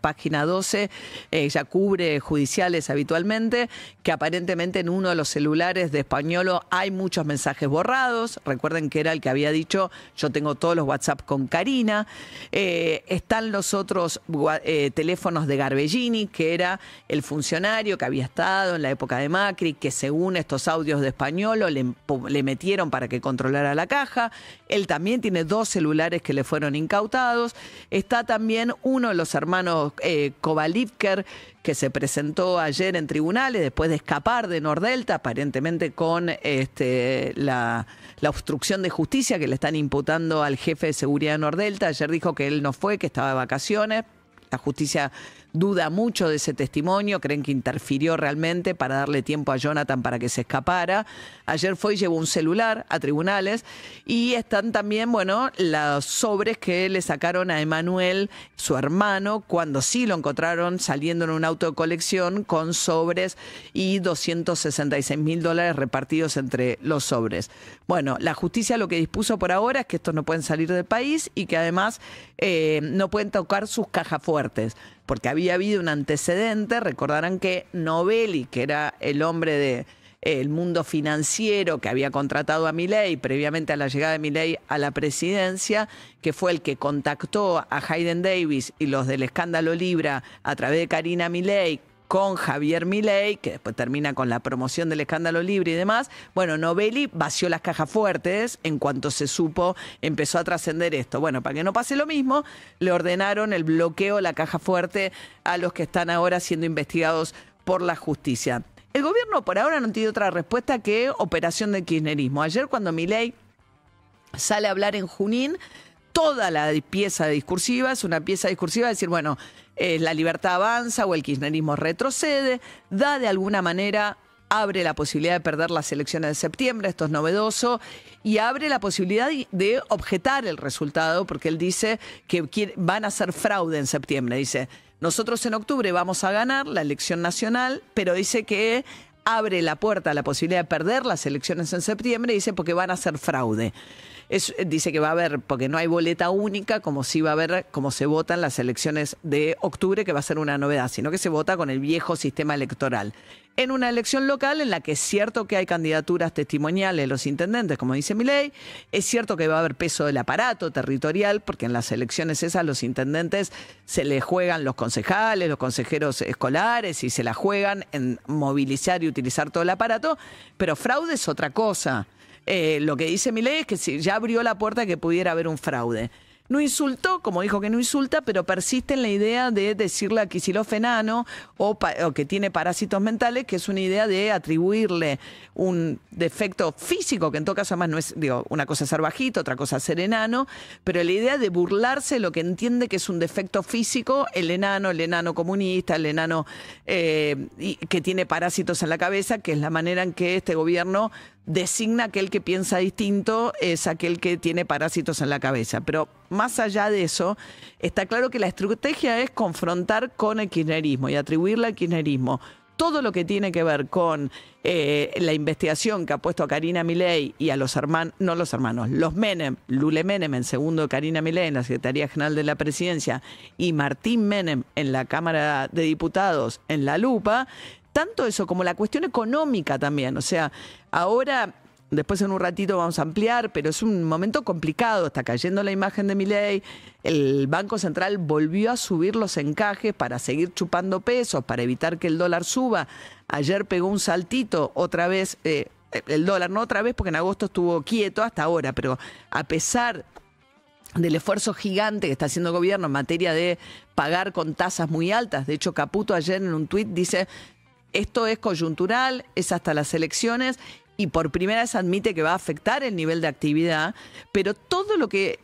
página 12, ella cubre judiciales habitualmente, que aparentemente en uno de los celulares de Españolo hay muchos mensajes borrados. Recuerden que era el que había dicho, yo tengo todos los WhatsApp con Karina. Están los otros teléfonos de Garbellini, que era el funcionario que había estado en la época de Macri, que según estos audios de Españolo le metieron para que controlara la caja. Él también tiene 2 celulares que le fueron incautados. Está también uno de los hermanos Kovalivker, que se presentó ayer en tribunales después de escapar de Nordelta, aparentemente con la obstrucción de justicia que le están imputando al jefe de seguridad de Nordelta. Ayer dijo que él no fue, que estaba de vacaciones. La justicia duda mucho de ese testimonio, creen que interfirió realmente para darle tiempo a Jonathan para que se escapara. Ayer fue y llevó un celular a tribunales, y están también, los sobres que le sacaron a Emanuel, su hermano, cuando sí lo encontraron saliendo en un auto de colección con sobres y $266.000 repartidos entre los sobres. Bueno, la justicia lo que dispuso por ahora es que estos no pueden salir del país y que además no pueden tocar sus cajas fuertes, porque había habido un antecedente. Recordarán que Novelli, que era el hombre del mundo financiero que había contratado a Milei previamente a la llegada de Milei a la presidencia, que fue el que contactó a Hayden Davis y los del escándalo Libra a través de Karina Milei con Javier Milei, que después termina con la promoción del escándalo Libre y demás. Bueno, Novelli vació las cajas fuertes en cuanto se supo, empezó a trascender esto. Bueno, para que no pase lo mismo, le ordenaron el bloqueo de la caja fuerte a los que están ahora siendo investigados por la justicia. El gobierno por ahora no tiene otra respuesta que operación del kirchnerismo. Ayer cuando Milei sale a hablar en Junín, toda la pieza discursiva es una pieza discursiva de decir, bueno, la libertad avanza o el kirchnerismo retrocede, da de alguna manera, abre la posibilidad de perder las elecciones de septiembre, esto es novedoso, y abre la posibilidad de objetar el resultado, porque él dice que van a hacer fraude en septiembre. Dice, nosotros en octubre vamos a ganar la elección nacional, pero dice que abre la puerta a la posibilidad de perder las elecciones en septiembre, dice porque van a hacer fraude. Dice que va a haber, porque no hay boleta única, como sí va a haber, como se vota en las elecciones de octubre, que va a ser una novedad, sino que se vota con el viejo sistema electoral. En una elección local en la que es cierto que hay candidaturas testimoniales de los intendentes, como dice Milei, es cierto que va a haber peso del aparato territorial, porque en las elecciones esas los intendentes se les juegan los concejales, los consejeros escolares, y se la juegan en movilizar y utilizar todo el aparato, pero fraude es otra cosa. Lo que dice Milei es que sí, ya abrió la puerta a que pudiera haber un fraude. No insultó, como dijo que no insulta, pero persiste en la idea de decirle a Kicillof enano o que tiene parásitos mentales, que es una idea de atribuirle un defecto físico, que en todo caso además no es, una cosa es ser bajito, otra cosa es ser enano, pero la idea de burlarse de lo que entiende que es un defecto físico, el enano comunista, el enano que tiene parásitos en la cabeza, que es la manera en que este gobierno designa aquel que piensa distinto, es aquel que tiene parásitos en la cabeza. Pero más allá de eso, está claro que la estrategia es confrontar con el kirchnerismo y atribuirle al kirchnerismo todo lo que tiene que ver con la investigación que ha puesto a Karina Milei y a los hermanos, no los hermanos, los Menem, Lule Menem en segundo de Karina Milei en la Secretaría General de la Presidencia y Martín Menem en la Cámara de Diputados en la lupa. Tanto eso como la cuestión económica también. O sea, ahora, después en un ratito vamos a ampliar, pero es un momento complicado. Está cayendo la imagen de Milei. El Banco Central volvió a subir los encajes para seguir chupando pesos, para evitar que el dólar suba. Ayer pegó un saltito otra vez, el dólar, no otra vez porque en agosto estuvo quieto hasta ahora, pero a pesar del esfuerzo gigante que está haciendo el gobierno en materia de pagar con tasas muy altas. De hecho, Caputo ayer en un tuit dice: esto es coyuntural, es hasta las elecciones, y por primera vez admite que va a afectar el nivel de actividad, pero todo lo que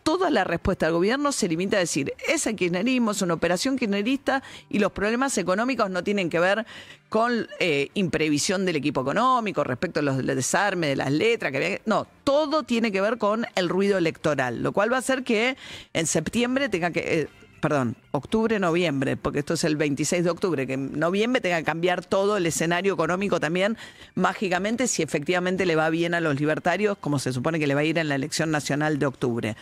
toda la respuesta del gobierno se limita a decir: es el kirchnerismo, es una operación kirchnerista y los problemas económicos no tienen que ver con imprevisión del equipo económico respecto a los desarme de las letras. No, todo tiene que ver con el ruido electoral, lo cual va a hacer que en septiembre tenga que... octubre, noviembre, porque esto es el 26 de octubre, que en noviembre tenga que cambiar todo el escenario económico también, mágicamente, si efectivamente le va bien a los libertarios, como se supone que le va a ir en la elección nacional de octubre.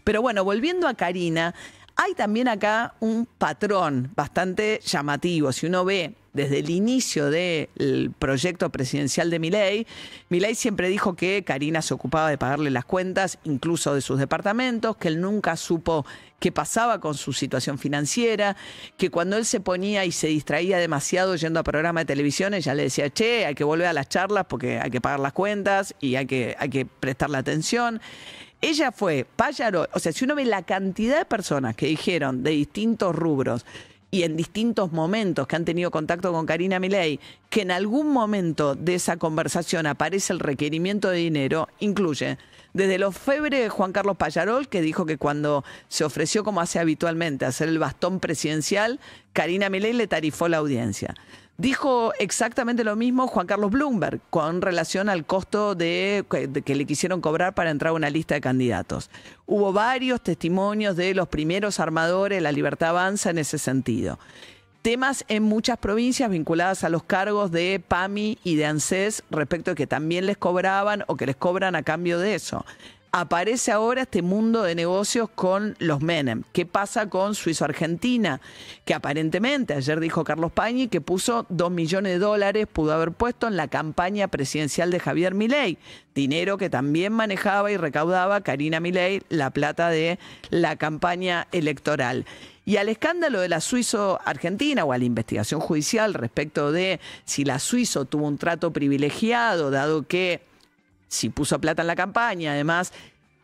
Pero bueno, volviendo a Karina, hay también acá un patrón bastante llamativo. Si uno ve desde el inicio del proyecto presidencial de Milei, Milei siempre dijo que Karina se ocupaba de pagarle las cuentas, incluso de sus departamentos, que él nunca supo qué pasaba con su situación financiera, que cuando él se ponía y se distraía demasiado yendo a programas de televisión, ella le decía: che, hay que volver a las charlas porque hay que pagar las cuentas y hay que prestarle atención. Ella fue Payarol, o sea, si uno ve la cantidad de personas que dijeron de distintos rubros y en distintos momentos que han tenido contacto con Karina Milei, que en algún momento de esa conversación aparece el requerimiento de dinero, incluye desde los orfebre de Juan Carlos Payarol, que dijo que cuando se ofreció, como hace habitualmente, a hacer el bastón presidencial, Karina Milei le tarifó la audiencia. Dijo exactamente lo mismo Juan Carlos Bloomberg con relación al costo de que le quisieron cobrar para entrar a una lista de candidatos. Hubo varios testimonios de los primeros armadores, La Libertad Avanza, en ese sentido. Temas en muchas provincias vinculadas a los cargos de PAMI y de ANSES respecto de que también les cobraban o que les cobran a cambio de eso. Aparece ahora este mundo de negocios con los Menem. ¿Qué pasa con Suizo Argentina? Que aparentemente, ayer dijo Carlos Pañi, que puso $2 millones, pudo haber puesto en la campaña presidencial de Javier Milei. Dinero que también manejaba y recaudaba Karina Milei, la plata de la campaña electoral. Y al escándalo de la Suizo Argentina o a la investigación judicial respecto de si la Suizo tuvo un trato privilegiado, dado que si puso plata en la campaña, además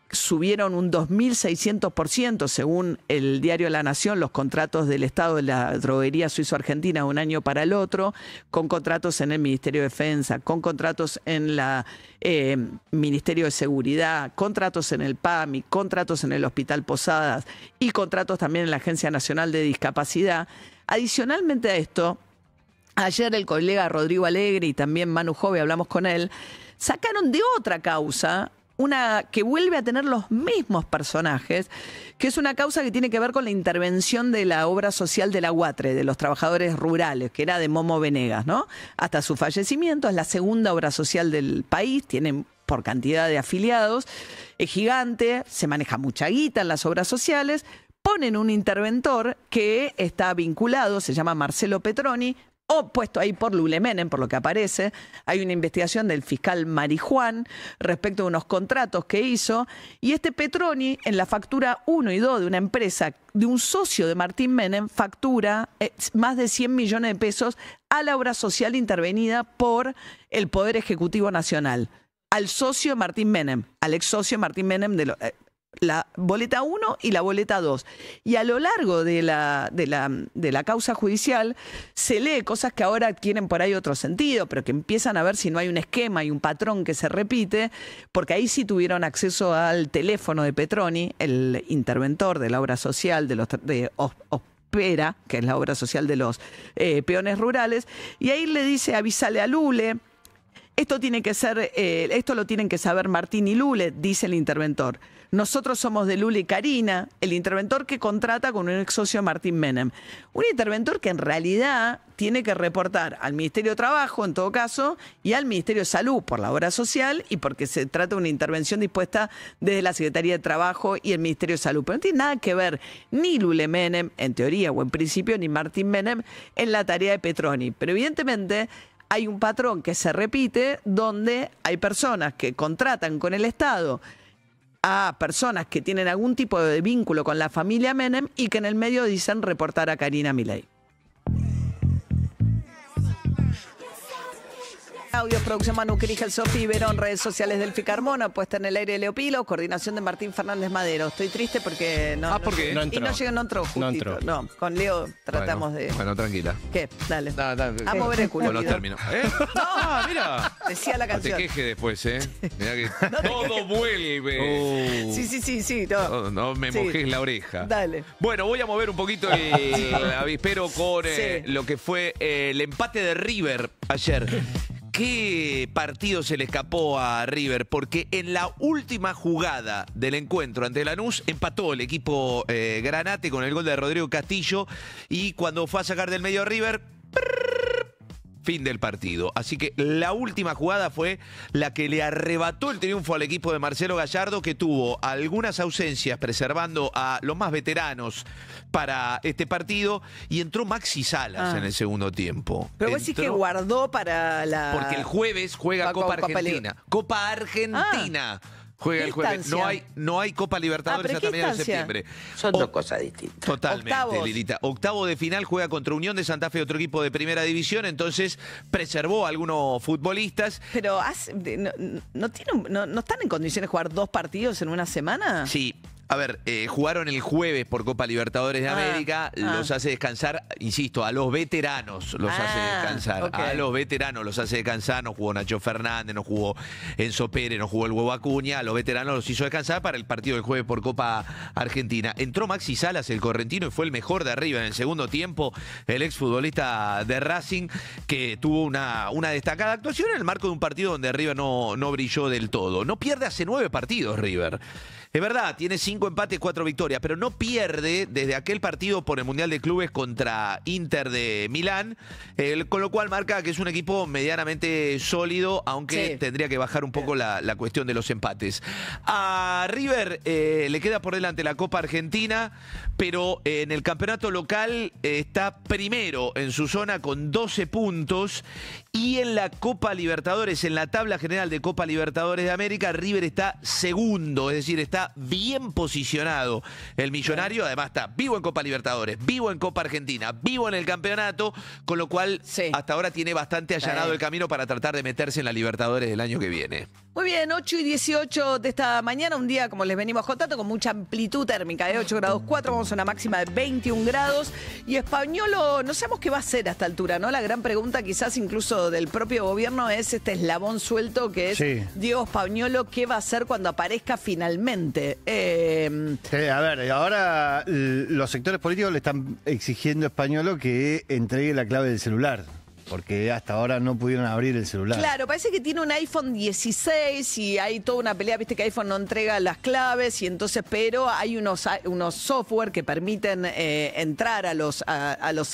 subieron un 2.600%, según el diario La Nación, los contratos del Estado de la droguería suizo-argentina de un año para el otro, con contratos en el Ministerio de Defensa, con contratos en el Ministerio de Seguridad, contratos en el PAMI, contratos en el Hospital Posadas y contratos también en la Agencia Nacional de Discapacidad. Adicionalmente a esto, ayer el colega Rodrigo Alegre y también Manu Jove, hablamos con él, sacaron de otra causa, una que vuelve a tener los mismos personajes, que es una causa que tiene que ver con la intervención de la obra social de la UATRE, de los trabajadores rurales, que era de Momo Venegas, ¿no? Hasta su fallecimiento, es la segunda obra social del país, tienen por cantidad de afiliados, es gigante, se maneja mucha guita en las obras sociales, ponen un interventor que está vinculado, se llama Marcelo Petroni, o puesto ahí por Lule Menem, por lo que aparece. Hay una investigación del fiscal Marijuán respecto a unos contratos que hizo, y este Petroni, en la factura 1 y 2 de una empresa, de un socio de Martín Menem, factura más de 100 millones de pesos a la obra social intervenida por el Poder Ejecutivo Nacional, al socio Martín Menem, al ex socio Martín Menem de la boleta 1 y la boleta 2. Y a lo largo de la causa judicial se lee cosas que ahora adquieren por ahí otro sentido, pero que empiezan a ver si no hay un esquema y un patrón que se repite, porque ahí sí tuvieron acceso al teléfono de Petroni, el interventor de la obra social de Ospera, que es la obra social de los peones rurales, y ahí le dice: avísale a Lule. Esto lo tienen que saber Martín y Lule, dice el interventor. Nosotros somos de Lule y Karina, el interventor que contrata con un ex socio Martín Menem. Un interventor que en realidad tiene que reportar al Ministerio de Trabajo, en todo caso, y al Ministerio de Salud por la obra social y porque se trata de una intervención dispuesta desde la Secretaría de Trabajo y el Ministerio de Salud. Pero no tiene nada que ver ni Lule Menem, en teoría o en principio, ni Martín Menem en la tarea de Petroni. Pero evidentemente hay un patrón que se repite donde hay personas que contratan con el Estado a personas que tienen algún tipo de vínculo con la familia Menem y que en el medio dicen reportar a Karina Milei. Audios, producción Manu Crigel, Sofía Verón, redes sociales del Carmona, puesta en el aire de Leo Pilo, coordinación de Martín Fernández Madero. Estoy triste porque no. ¿por qué? No entró. Y no entró justito. No, con Leo tratamos de. Bueno, tranquila. ¿Qué? Dale. A mover el culo. Con los términos. No, mira. Decía la canción. No te quejes después, Mirá que todo vuelve. Sí. No me mojes la oreja. Dale. Bueno, voy a mover un poquito el avispero con lo que fue el empate de River ayer. ¿Qué partido se le escapó a River? Porque en la última jugada del encuentro ante Lanús empató el equipo Granate con el gol de Rodrigo Castillo y cuando fue a sacar del medio a River, fin del partido. Así que la última jugada fue la que le arrebató el triunfo al equipo de Marcelo Gallardo, que tuvo algunas ausencias preservando a los más veteranos para este partido, y entró Maxi Salas en el segundo tiempo. Pero vos decís que guardó para la... Porque el jueves juega Copa Argentina. Copa Argentina. Juega el jueves. No hay Copa Libertadores hasta mediados de septiembre. Son dos cosas distintas. Totalmente, Lilita. Octavo de final juega contra Unión de Santa Fe, otro equipo de primera división, entonces preservó a algunos futbolistas. Pero ¿no están en condiciones de jugar 2 partidos en una semana? Sí. A ver, jugaron el jueves por Copa Libertadores de América, los hace descansar, insisto, a los veteranos los hace descansar. Okay. A los veteranos los hace descansar, no jugó Nacho Fernández, no jugó Enzo Pérez, no jugó el Huevo Acuña, a los veteranos los hizo descansar para el partido del jueves por Copa Argentina. Entró Maxi Salas, el correntino, y fue el mejor de arriba en el segundo tiempo, el exfutbolista de Racing, que tuvo una destacada actuación en el marco de un partido donde River no brilló del todo. No pierde hace 9 partidos River. Es verdad, tiene 5 empates, 4 victorias, pero no pierde desde aquel partido por el Mundial de Clubes contra Inter de Milán, con lo cual marca que es un equipo medianamente sólido, aunque tendría que bajar un poco la cuestión de los empates. A River le queda por delante la Copa Argentina, pero en el campeonato local está primero en su zona con 12 puntos, y en la Copa Libertadores, en la tabla general de Copa Libertadores de América, River está segundo, es decir, está bien posicionado el millonario. Además está vivo en Copa Libertadores, vivo en Copa Argentina, vivo en el campeonato, con lo cual hasta ahora tiene bastante allanado el camino para tratar de meterse en la Libertadores del año que viene. Muy bien, 8:18 de esta mañana, un día como les venimos contando, con mucha amplitud térmica de 8 grados 4, vamos a una máxima de 21 grados, y Españolo, no sabemos qué va a hacer a esta altura, ¿no? La gran pregunta quizás incluso del propio gobierno es este eslabón suelto que es Diego Españolo, ¿qué va a hacer cuando aparezca finalmente? A ver, ahora los sectores políticos le están exigiendo a Españolo que entregue la clave del celular, porque hasta ahora no pudieron abrir el celular. Claro, parece que tiene un iPhone 16 y hay toda una pelea, viste que iPhone no entrega las claves, y entonces, pero hay unos software que permiten entrar a los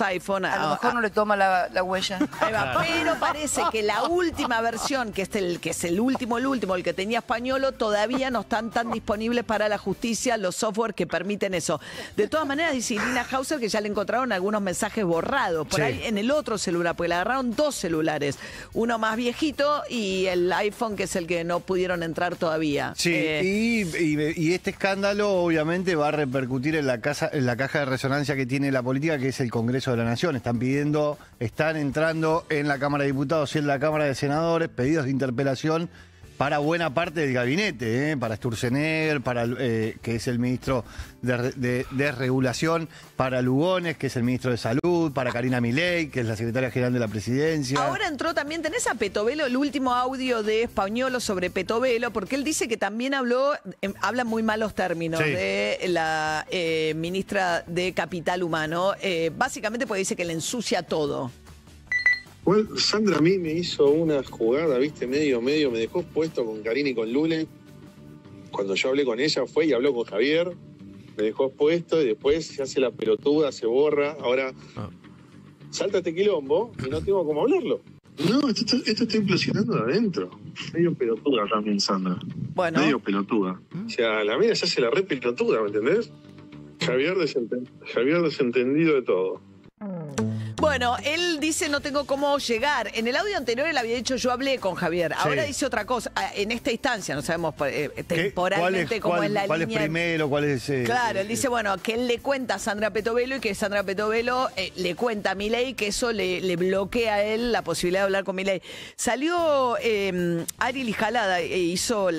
iPhone. A lo mejor no le toma la huella. Ahí va, pero parece que la última versión, que es el último, el que tenía Españolo, todavía no están tan disponibles para la justicia los software que permiten eso. De todas maneras, dice Irina Hauser que ya le encontraron algunos mensajes borrados por ahí en el otro celular, porque la agarraron 2 celulares, uno más viejito y el iPhone, que es el que no pudieron entrar todavía. Sí, y este escándalo obviamente va a repercutir en la caja de resonancia que tiene la política, que es el Congreso de la Nación. Están entrando en la Cámara de Diputados y en la Cámara de Senadores pedidos de interpelación para buena parte del gabinete, para Sturzenegger, que es el ministro de Desregulación, para Lugones, que es el ministro de Salud, para Karina Milei, que es la secretaria general de la Presidencia. Ahora entró también, tenés a Petovelo, el último audio de Españolo sobre Petovelo, porque él dice que también habla en muy malos términos de la ministra de Capital Humano, básicamente porque dice que le ensucia todo. Igual Sandra a mí me hizo una jugada, viste, medio, me dejó puesto con Karina y con Lule. Cuando yo hablé con ella fue y habló con Javier, me dejó puesto y después se hace la pelotuda, se borra. Ahora, salta este quilombo y no tengo cómo hablarlo. No, esto está implosionando de adentro. Medio pelotuda también, Sandra. Bueno. Medio pelotuda. O sea, la mina se hace la re pelotuda, ¿me entendés? Javier desentendido de todo. Bueno, él dice no tengo cómo llegar. En el audio anterior él había dicho yo hablé con Javier. Ahora dice otra cosa. En esta instancia, no sabemos temporalmente cómo es la línea. ¿Cuál es primero? ¿Cuál es...? Claro, él dice, bueno, que él le cuenta a Sandra Petovelo y que Sandra Petovelo le cuenta a Milei que eso le bloquea a él la posibilidad de hablar con Milei. Salió Ari Jalada e hizo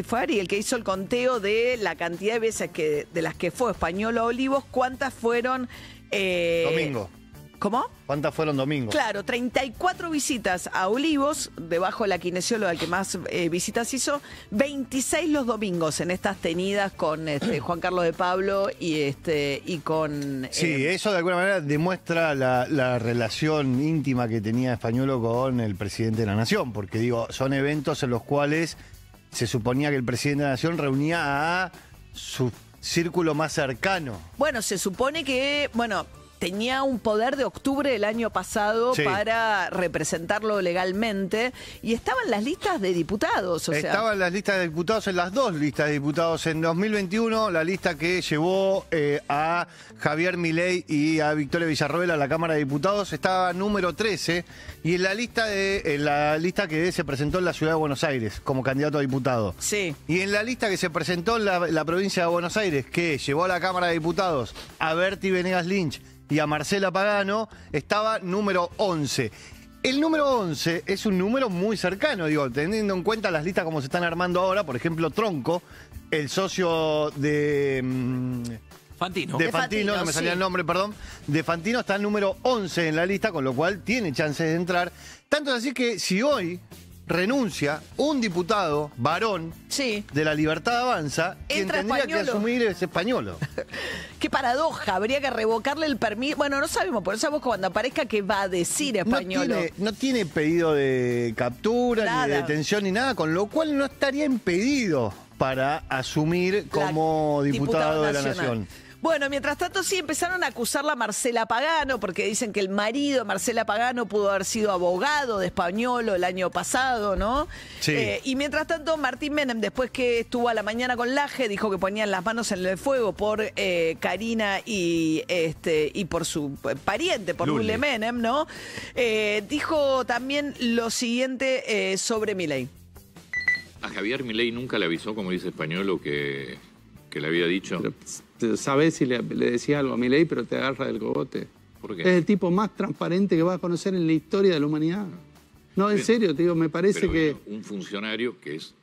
fue Ari el que hizo el conteo de la cantidad de veces de las que fue Español a Olivos, cuántas fueron... Domingo. ¿Cómo? ¿Cuántas fueron domingo? Claro, 34 visitas a Olivos, debajo de la kinesióloga, el que más visitas hizo, 26 los domingos en estas tenidas con Juan Carlos de Pablo y con... Sí, eso de alguna manera demuestra la relación íntima que tenía Españolo con el presidente de la Nación, porque digo, son eventos en los cuales se suponía que el presidente de la Nación reunía a su círculo más cercano. Bueno, se supone que, tenía un poder de octubre del año pasado para representarlo legalmente y estaban las listas de diputados. Estaban las listas de diputados en las dos listas de diputados. En 2021, la lista que llevó a Javier Milei y a Victoria Villarroel a la Cámara de Diputados estaba número 13 y en la lista que se presentó en la Ciudad de Buenos Aires como candidato a diputado. Sí. Y en la lista que se presentó en la provincia de Buenos Aires, que llevó a la Cámara de Diputados a Berti Venegas Lynch y a Marcela Pagano, estaba número 11. El número 11 es un número muy cercano, digo, teniendo en cuenta las listas como se están armando ahora. Por ejemplo, Tronco, el socio de Fantino. De Fantino, no me salía el nombre, perdón. De Fantino está el número 11 en la lista, con lo cual tiene chances de entrar. Tanto es así que si hoy renuncia un diputado varón de La Libertad Avanza, quien tendría que asumir es Españolo. Qué paradoja, habría que revocarle el permiso. Bueno, no sabemos, por eso vos cuando aparezca qué va a decir Españolo. No tiene pedido de captura, ni de detención, ni nada, con lo cual no estaría impedido para asumir como diputado de la Nación. Bueno, mientras tanto sí empezaron a acusarla a Marcela Pagano, porque dicen que el marido de Marcela Pagano pudo haber sido abogado de Españolo el año pasado, ¿no? Sí. Y mientras tanto, Martín Menem, después que estuvo a la mañana con Laje, dijo que ponían las manos en el fuego por Karina y por su pariente, por Lule Menem, ¿no? Dijo también lo siguiente sobre Milei. A Javier Milei nunca le avisó, como dice Españolo, que le había dicho. Pero, sabés si le decía algo a Milei, pero te agarra del cogote. ¿Por qué? Es el tipo más transparente que vas a conocer en la historia de la humanidad. No, en serio, te digo, me parece que... Un funcionario que es,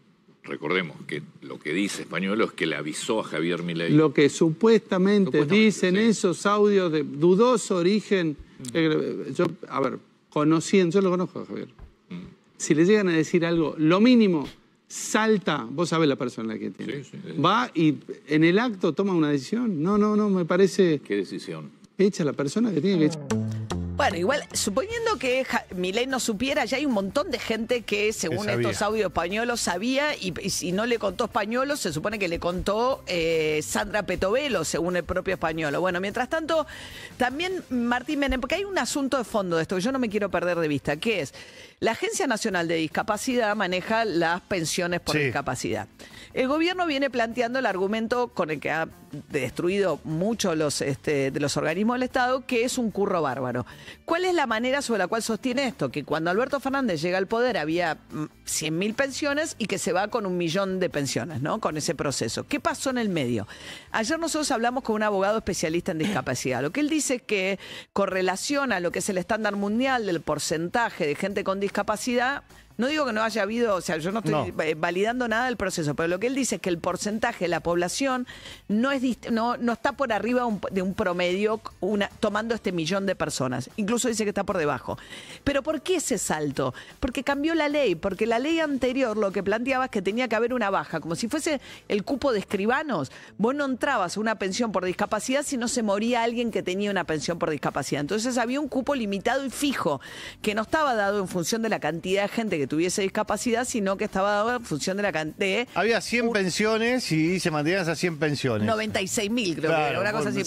recordemos, que lo que dice Españolo es que le avisó a Javier Milei. Lo que supuestamente dicen esos audios de dudoso origen... yo lo conozco a Javier. Si le llegan a decir algo, lo mínimo... Salta, vos sabés la persona que tiene. Sí. Va y en el acto toma una decisión. No, me parece... ¿Qué decisión? Echa a la persona que tiene que echar. Bueno, igual, suponiendo que Milei no supiera, ya hay un montón de gente que, según estos audios españolos, sabía, y si no le contó Españolo, se supone que le contó Sandra Petovelo, según el propio Españolo. Bueno, mientras tanto, también Martín Menem, porque hay un asunto de fondo de esto que yo no me quiero perder de vista, que es, la Agencia Nacional de Discapacidad maneja las pensiones por discapacidad. El gobierno viene planteando el argumento con el que ha destruido muchos de los organismos del Estado, que es un curro bárbaro. ¿Cuál es la manera sobre la cual sostiene esto? Que cuando Alberto Fernández llega al poder había 100.000 pensiones y que se va con 1 millón de pensiones, ¿no? Con ese proceso. ¿Qué pasó en el medio? Ayer nosotros hablamos con un abogado especialista en discapacidad. Lo que él dice es que con relación a lo que es el estándar mundial del porcentaje de gente con discapacidad, No digo que no haya habido, o sea, yo no estoy validando nada del proceso, pero lo que él dice es que el porcentaje de la población no está por arriba de un promedio tomando este 1 millón de personas. Incluso dice que está por debajo. ¿Pero por qué ese salto? Porque cambió la ley, porque la ley anterior lo que planteaba es que tenía que haber una baja, como si fuese el cupo de escribanos. Vos no entrabas a una pensión por discapacidad si no se moría alguien que tenía una pensión por discapacidad. Entonces había un cupo limitado y fijo, que no estaba dado en función de la cantidad de gente que tuviese discapacidad, sino que estaba dado en función de la cantidad. Había 100 pensiones y se mantenían esas 100 pensiones. 96.000 creo que era, una cosa así,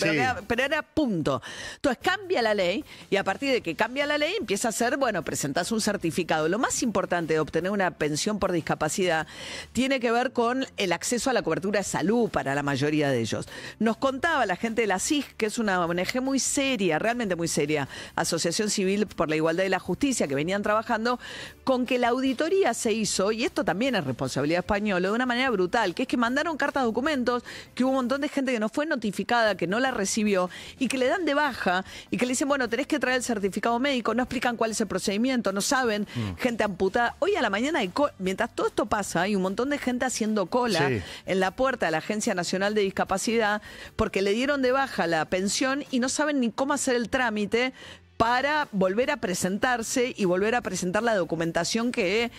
pero era punto. Entonces cambia la ley y a partir de que cambia la ley empieza a ser, bueno, presentás un certificado. Lo más importante de obtener una pensión por discapacidad tiene que ver con el acceso a la cobertura de salud para la mayoría de ellos. Nos contaba la gente de la CIG, que es una ONG muy seria, realmente muy seria, Asociación Civil por la Igualdad y la Justicia, que venían trabajando, con que la auditoría se hizo, y esto también es responsabilidad española, de una manera brutal, que es que mandaron cartas, documentos, que hubo un montón de gente que no fue notificada, que no la recibió, y que le dan de baja, y que le dicen, bueno, tenés que traer el certificado médico, no explican cuál es el procedimiento, no saben, gente amputada. Hoy a la mañana, mientras todo esto pasa, hay un montón de gente haciendo cola en la puerta de la Agencia Nacional de Discapacidad, porque le dieron de baja la pensión y no saben ni cómo hacer el trámite para volver a presentarse y volver a presentar la documentación que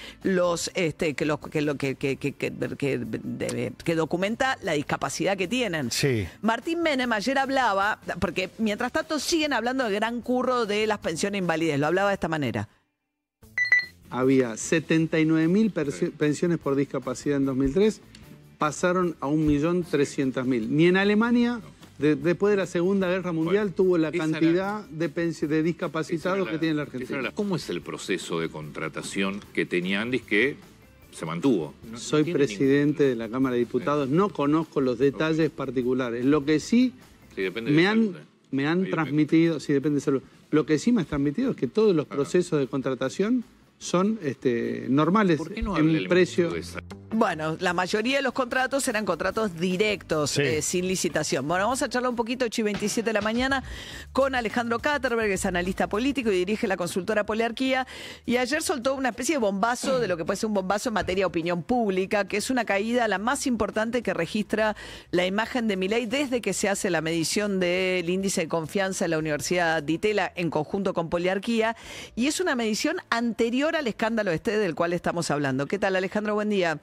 documenta la discapacidad que tienen. Sí. Martín Menem ayer hablaba, porque mientras tanto siguen hablando del gran curro de las pensiones de invalidez, lo hablaba de esta manera. Había 79.000 pensiones por discapacidad en 2003, pasaron a 1.300.000. Ni en Alemania, después de la Segunda Guerra Mundial, tuvo la cantidad de discapacitados que tiene la Argentina. ¿Cómo es el proceso de contratación que tenía Andis que se mantuvo? Soy presidente de la Cámara de Diputados, no conozco los detalles particulares. Lo que sí me han transmitido, sí, depende de salud. Lo que sí me han transmitido es que todos los procesos de contratación son normales en precio. Bueno, la mayoría de los contratos eran contratos directos, sin licitación. Bueno, vamos a charlar un poquito, 8:27 de la mañana, con Alejandro Katterberg, que es analista político y dirige la consultora Poliarquía. Y ayer soltó una especie de bombazo, de lo que puede ser un bombazo en materia de opinión pública, que es una caída la más importante que registra la imagen de Milei desde que se hace la medición del índice de confianza en la Universidad de Itela en conjunto con Poliarquía. Y es una medición anterior al escándalo del cual estamos hablando. ¿Qué tal, Alejandro? Buen día.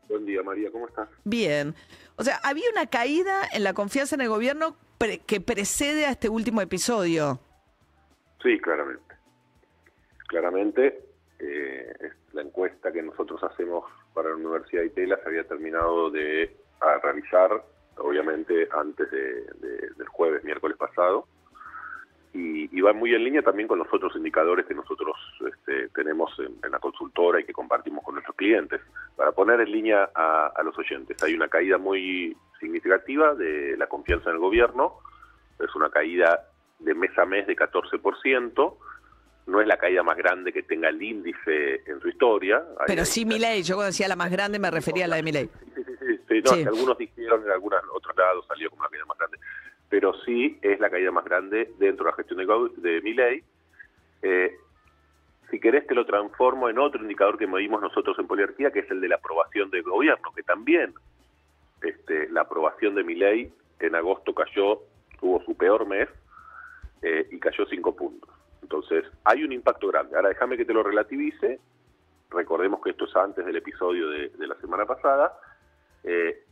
Buen día, María, ¿cómo estás? Bien. O sea, había una caída en la confianza en el gobierno que precede a este último episodio. Sí, claramente. Claramente, la encuesta que nosotros hacemos para la Universidad de Itela se había terminado de realizar, obviamente, antes del jueves, miércoles pasado, y va muy en línea también con los otros indicadores que nosotros tenemos en la consultora y que compartimos con nuestros clientes. Para poner en línea a los oyentes, hay una caída muy significativa de la confianza en el gobierno, es una caída de mes a mes de 14%, no es la caída más grande que tenga el índice en su historia. Pero sí Milei, yo cuando decía la más grande me refería a la de Milei. Sí, que algunos dijeron, en algunos otros lados salió como la caída más grande. Pero sí es la caída más grande dentro de la gestión de Milei. Si querés te lo transformo en otro indicador que medimos nosotros en Poliarquía, que es el de la aprobación del gobierno, que también la aprobación de Milei en agosto tuvo su peor mes y cayó 5 puntos. Entonces hay un impacto grande. Ahora déjame que te lo relativice. Recordemos que esto es antes del episodio de la semana pasada.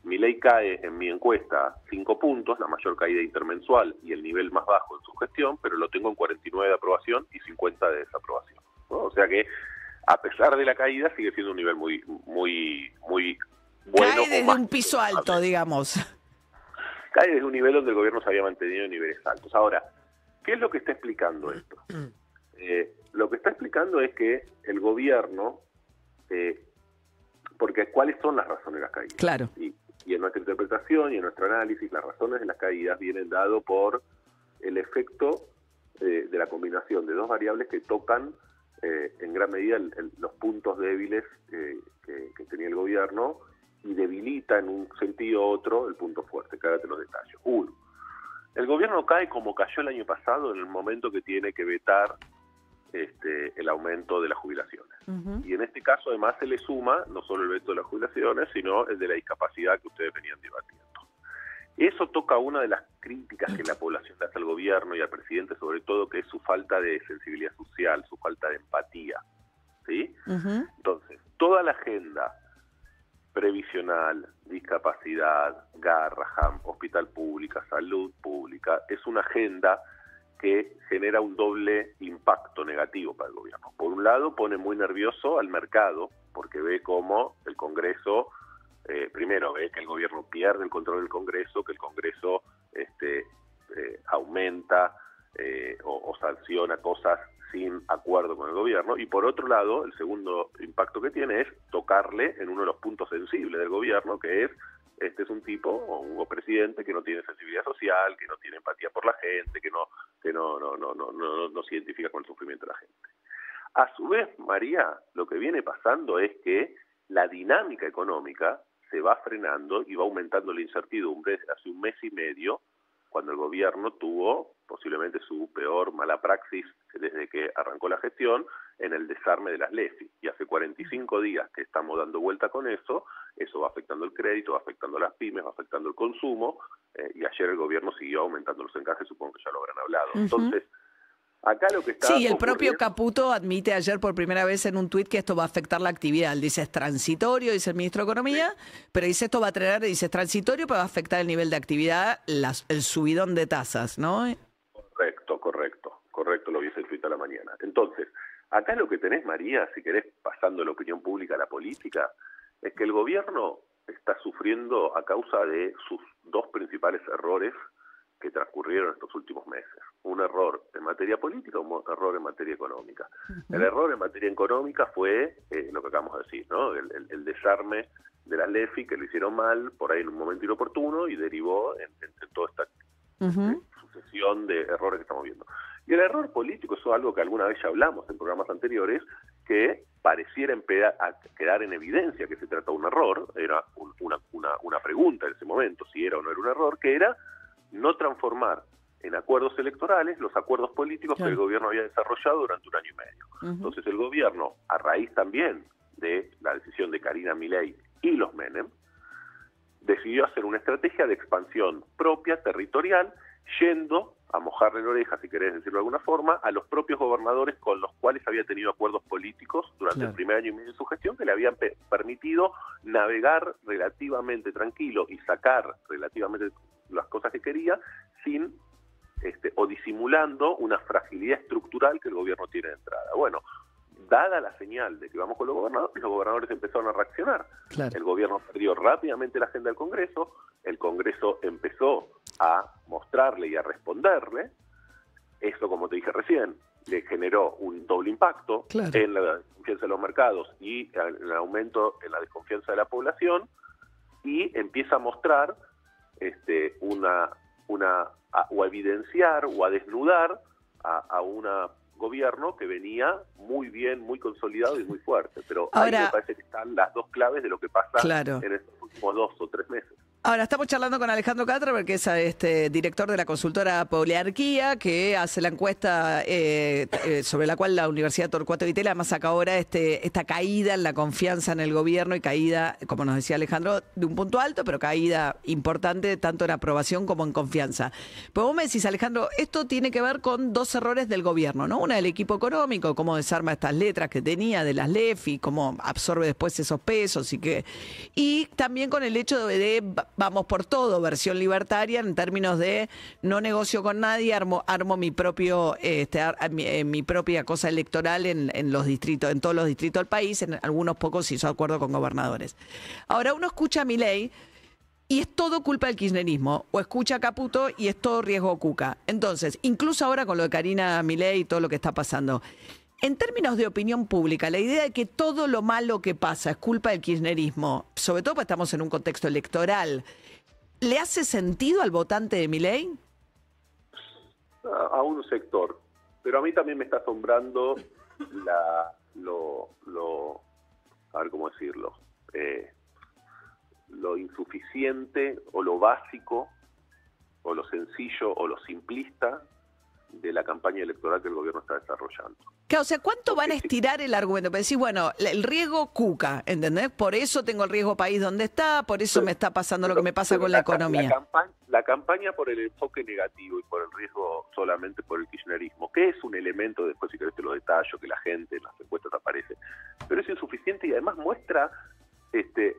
Milei cae en mi encuesta 5 puntos, la mayor caída intermensual y el nivel más bajo en su gestión, pero lo tengo en 49 de aprobación y 50 de desaprobación, ¿no? O sea que a pesar de la caída sigue siendo un nivel muy bueno. Cae desde un piso alto, digamos. Cae desde un nivel donde el gobierno se había mantenido en niveles altos. Ahora, ¿qué es lo que está explicando esto? Lo que está explicando es que el gobierno... porque ¿cuáles son las razones de las caídas? Claro. Y en nuestra interpretación y en nuestro análisis, las razones de las caídas vienen dado por el efecto de la combinación de dos variables que tocan en gran medida los puntos débiles que tenía el gobierno y debilita en un sentido u otro el punto fuerte. Cállate los detalles. Uno, el gobierno cae como cayó el año pasado en el momento que tiene que vetar el aumento de las jubilaciones. Y en este caso además se le suma no solo el veto de las jubilaciones, sino el de la discapacidad que ustedes venían debatiendo. Eso toca una de las críticas que la población le hace al gobierno y al presidente, sobre todo, que es su falta de sensibilidad social, su falta de empatía, ¿sí? Entonces, toda la agenda previsional, discapacidad, GARRAHAM, hospital pública, salud pública, es una agenda que genera un doble impacto negativo para el gobierno. Por un lado, pone muy nervioso al mercado, porque ve cómo el Congreso, primero ve que el gobierno pierde el control del Congreso, que el Congreso aumenta o sanciona cosas sin acuerdo con el gobierno, y por otro lado, el segundo impacto que tiene es tocarle en uno de los puntos sensibles del gobierno, que es, este es un tipo, o un presidente que no tiene sensibilidad social, que no tiene empatía por la gente, que no se identifica con el sufrimiento de la gente. A su vez, María, lo que viene pasando es que la dinámica económica se va frenando y va aumentando la incertidumbre hace un mes y medio, cuando el gobierno tuvo posiblemente su peor mala praxis desde que arrancó la gestión en el desarme de las LEFI. Y hace 45 días que estamos dando vuelta con eso va afectando el crédito, va afectando a las pymes, va afectando el consumo, y ayer el gobierno siguió aumentando los encajes, supongo que ya lo habrán hablado. Entonces, acá lo que está Sí, el propio Caputo admite ayer por primera vez en un tuit que esto va a afectar la actividad. Él dice es transitorio, dice el ministro de Economía, pero dice esto va a traer, dice es transitorio, pero va a afectar el nivel de actividad, el subidón de tasas, ¿no? Correcto, lo vi ese tuit a la mañana. Entonces, acá lo que tenés, María, si querés, pasando la opinión pública a la política, es que el gobierno está sufriendo a causa de sus dos principales errores que transcurrieron estos últimos meses. Un error en materia política, un error en materia económica. El error en materia económica fue lo que acabamos de decir, ¿no? El desarme de las LEFI, que lo hicieron mal, por ahí en un momento inoportuno, y derivó en toda esta sucesión de errores que estamos viendo. Y el error político es algo que alguna vez ya hablamos en programas anteriores, que pareciera quedar en evidencia que se trata de un error. Era una pregunta en ese momento, si era o no era un error, que era no transformar en acuerdos electorales los acuerdos políticos que el gobierno había desarrollado durante un año y medio. Entonces el gobierno, a raíz también de la decisión de Karina Milei y los Menem, decidió hacer una estrategia de expansión propia, territorial, yendo a mojarle la oreja, si querés decirlo de alguna forma, a los propios gobernadores con los cuales había tenido acuerdos políticos durante el primer año y medio de su gestión, que le habían permitido navegar relativamente tranquilo y sacar relativamente las cosas que quería, sin o disimulando una fragilidad estructural que el gobierno tiene de entrada. Bueno, dada la señal de que vamos con los gobernadores empezaron a reaccionar. El gobierno perdió rápidamente la agenda del Congreso, el Congreso empezó a mostrarle y a responderle. Eso, como te dije recién, le generó un doble impacto en la desconfianza de los mercados y en el aumento en la desconfianza de la población, y empieza a mostrar o a evidenciar o a desnudar a un gobierno que venía muy bien, muy consolidado y muy fuerte. Pero ahora, ahí me parece que están las dos claves de lo que pasa en estos últimos 2 o 3 meses. Ahora, estamos charlando con Alejandro Catraver, que es director de la consultora Poliarquía, que hace la encuesta sobre la cual la Universidad Torcuato Di Tella además saca ahora esta caída en la confianza en el gobierno, y caída, como nos decía Alejandro, de un punto alto, pero caída importante tanto en aprobación como en confianza. Pues vos me decís, Alejandro, esto tiene que ver con 2 errores del gobierno, ¿no? Una del equipo económico, cómo desarma estas letras que tenía de las LEFI, cómo absorbe después esos pesos, y también con el hecho de vamos por todo, versión libertaria en términos de no negocio con nadie, armo mi propio mi propia cosa electoral en los distritos, en todos los distritos del país, en algunos pocos hizo acuerdo con gobernadores. Ahora uno escucha a Milei y es todo culpa del kirchnerismo, o escucha a Caputo y es todo riesgo Cuca. Entonces, incluso ahora con lo de Karina Milei y todo lo que está pasando, en términos de opinión pública, la idea de que todo lo malo que pasa es culpa del kirchnerismo, sobre todo porque estamos en un contexto electoral, ¿le hace sentido al votante de Milei? A un sector, pero a mí también me está asombrando a ver cómo decirlo, lo insuficiente o lo básico o lo sencillo o lo simplista de la campaña electoral que el gobierno está desarrollando. Claro, o sea, ¿cuánto van a estirar el argumento? Para decir, bueno, el riesgo Cuca, ¿entendés? Por eso tengo el riesgo país donde está, por eso me está pasando lo que me pasa con la economía. La campaña por el enfoque negativo y por el riesgo solamente por el kirchnerismo, que es un elemento, después si querés te lo detallo, que la gente en las encuestas aparece, pero es insuficiente y además muestra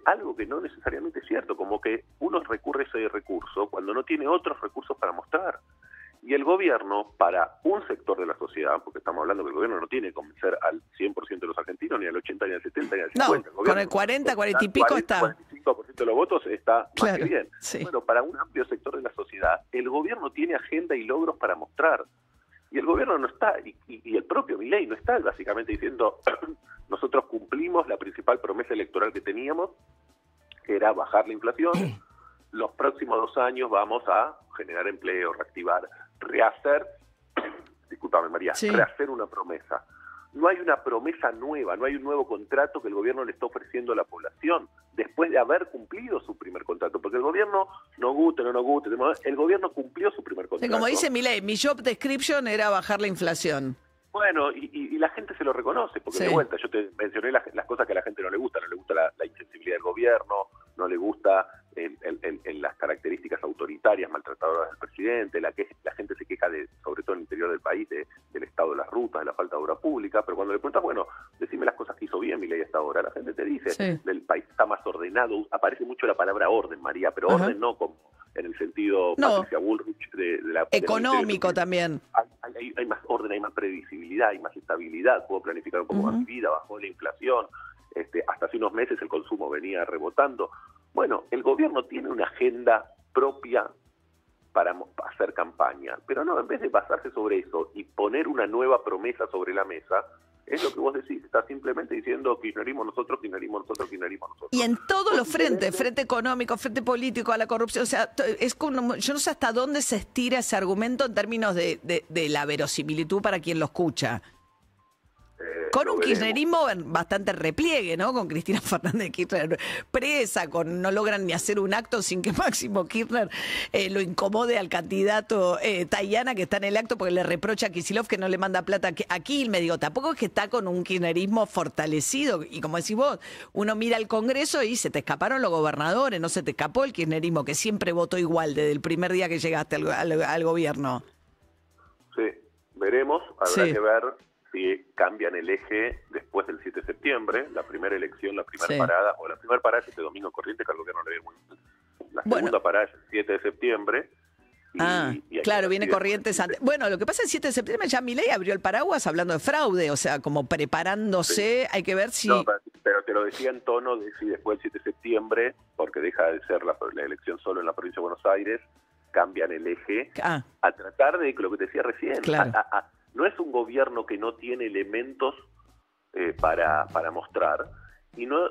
algo que no necesariamente es cierto, como que uno recurre a ese recurso cuando no tiene otros recursos para mostrar. Y el gobierno, para un sector de la sociedad, porque estamos hablando que el gobierno no tiene que convencer al 100% de los argentinos, ni al 80, ni al 70, ni al 50. No, con el 40, 40 y pico está. 45% de los votos está más que bien. Sí. Bueno, para un amplio sector de la sociedad, el gobierno tiene agenda y logros para mostrar. Y el gobierno no está, y el propio Milei no está básicamente diciendo, nosotros cumplimos la principal promesa electoral que teníamos, que era bajar la inflación. Los próximos 2 años vamos a generar empleo, reactivar, rehacer, discúlpame María, rehacer una promesa. No hay una promesa nueva, no hay un nuevo contrato que el gobierno le está ofreciendo a la población después de haber cumplido su primer contrato, porque el gobierno, no guste, el gobierno cumplió su primer contrato. Sí, como dice Milei, mi job description era bajar la inflación. Bueno, y la gente se lo reconoce, porque de vuelta, yo te mencioné las cosas que a la gente no le gusta la insensibilidad del gobierno, no le gusta las características autoritarias, maltratadoras del presidente, la gente se queja, sobre todo en el interior del país, del estado de las rutas, de la falta de obra pública, pero cuando le preguntas, bueno, decime las cosas que hizo bien Milei hasta ahora, la gente te dice, el país está más ordenado, aparece mucho la palabra orden, María, pero orden no como en el sentido Patricia Bullrich de la económico también. Hay más orden, hay más previsibilidad, hay más estabilidad, puedo planificar un poco más mi vida, bajó la inflación, hasta hace unos meses el consumo venía rebotando. Bueno, el gobierno tiene una agenda propia para hacer campaña, pero no, en vez de basarse sobre eso y poner una nueva promesa sobre la mesa, es lo que vos decís, está simplemente diciendo kirchnerismo nosotros, kirchnerismo nosotros, kirchnerismo nosotros. Y en todos los frentes, frente económico, frente político, a la corrupción, o sea, es como, yo no sé hasta dónde se estira ese argumento en términos de la verosimilitud para quien lo escucha. Con un kirchnerismo bastante repliegue, ¿no? Con Cristina Fernández de Kirchner presa, no logran ni hacer un acto sin que Máximo Kirchner lo incomode al candidato Tayana, que está en el acto porque le reprocha a Kicillof que no le manda plata a Quilmes. Digo, tampoco es que está con un kirchnerismo fortalecido. Y como decís vos, uno mira al Congreso y se te escaparon los gobernadores, no se te escapó el kirchnerismo, que siempre votó igual desde el primer día que llegaste al gobierno. Sí, veremos, habrá que ver si cambian el eje después del 7 de septiembre, la primera elección, la primera parada, o la primera parada es este domingo en Corrientes, que al gobierno le viene muy bien. La segunda parada es el 7 de septiembre. Claro, viene Corrientes antes. Bueno, lo que pasa es el 7 de septiembre ya Milei abrió el paraguas hablando de fraude, o sea, como preparándose, hay que ver si... No, pero te lo decía en tono de si después del 7 de septiembre, porque deja de ser la elección solo en la provincia de Buenos Aires, cambian el eje a tratar de lo que te decía recién, no es un gobierno que no tiene elementos para mostrar y no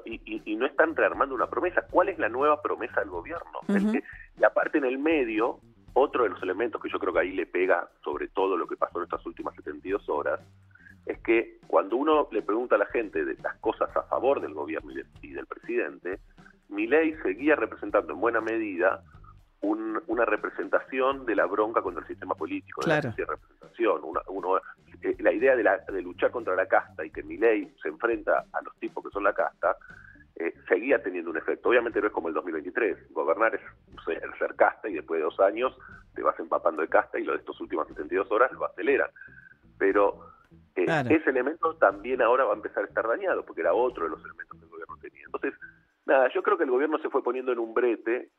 están rearmando una promesa. ¿Cuál es la nueva promesa del gobierno? Y aparte en el medio, otro de los elementos que yo creo que ahí le pega sobre todo lo que pasó en estas últimas 72 horas, es que cuando uno le pregunta a la gente de las cosas a favor del gobierno y del presidente, Milei seguía representando en buena medida una representación de la bronca contra el sistema político, de la representación. La idea de luchar contra la casta y que Milei se enfrenta a los tipos que son la casta, seguía teniendo un efecto. Obviamente no es como el 2023. Gobernar es ser casta y después de 2 años te vas empapando de casta y lo de estas últimas 72 horas lo aceleran. Pero ese elemento también ahora va a empezar a estar dañado, porque era otro de los elementos que el gobierno tenía. Entonces, nada, yo creo que el gobierno se fue poniendo en un brete.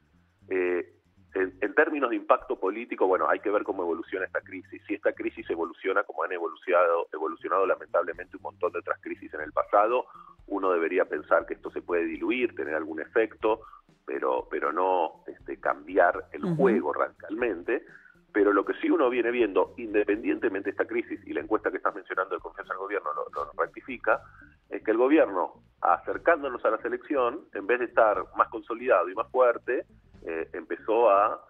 En términos de impacto político, bueno, hay que ver cómo evoluciona esta crisis. Si esta crisis evoluciona como han evolucionado lamentablemente un montón de otras crisis en el pasado, uno debería pensar que esto se puede diluir, tener algún efecto, pero no cambiar el juego radicalmente. Pero lo que sí uno viene viendo, independientemente de esta crisis, y la encuesta que estás mencionando de confianza al gobierno lo ratifica, es que el gobierno, acercándonos a la elección, en vez de estar más consolidado y más fuerte, empezó a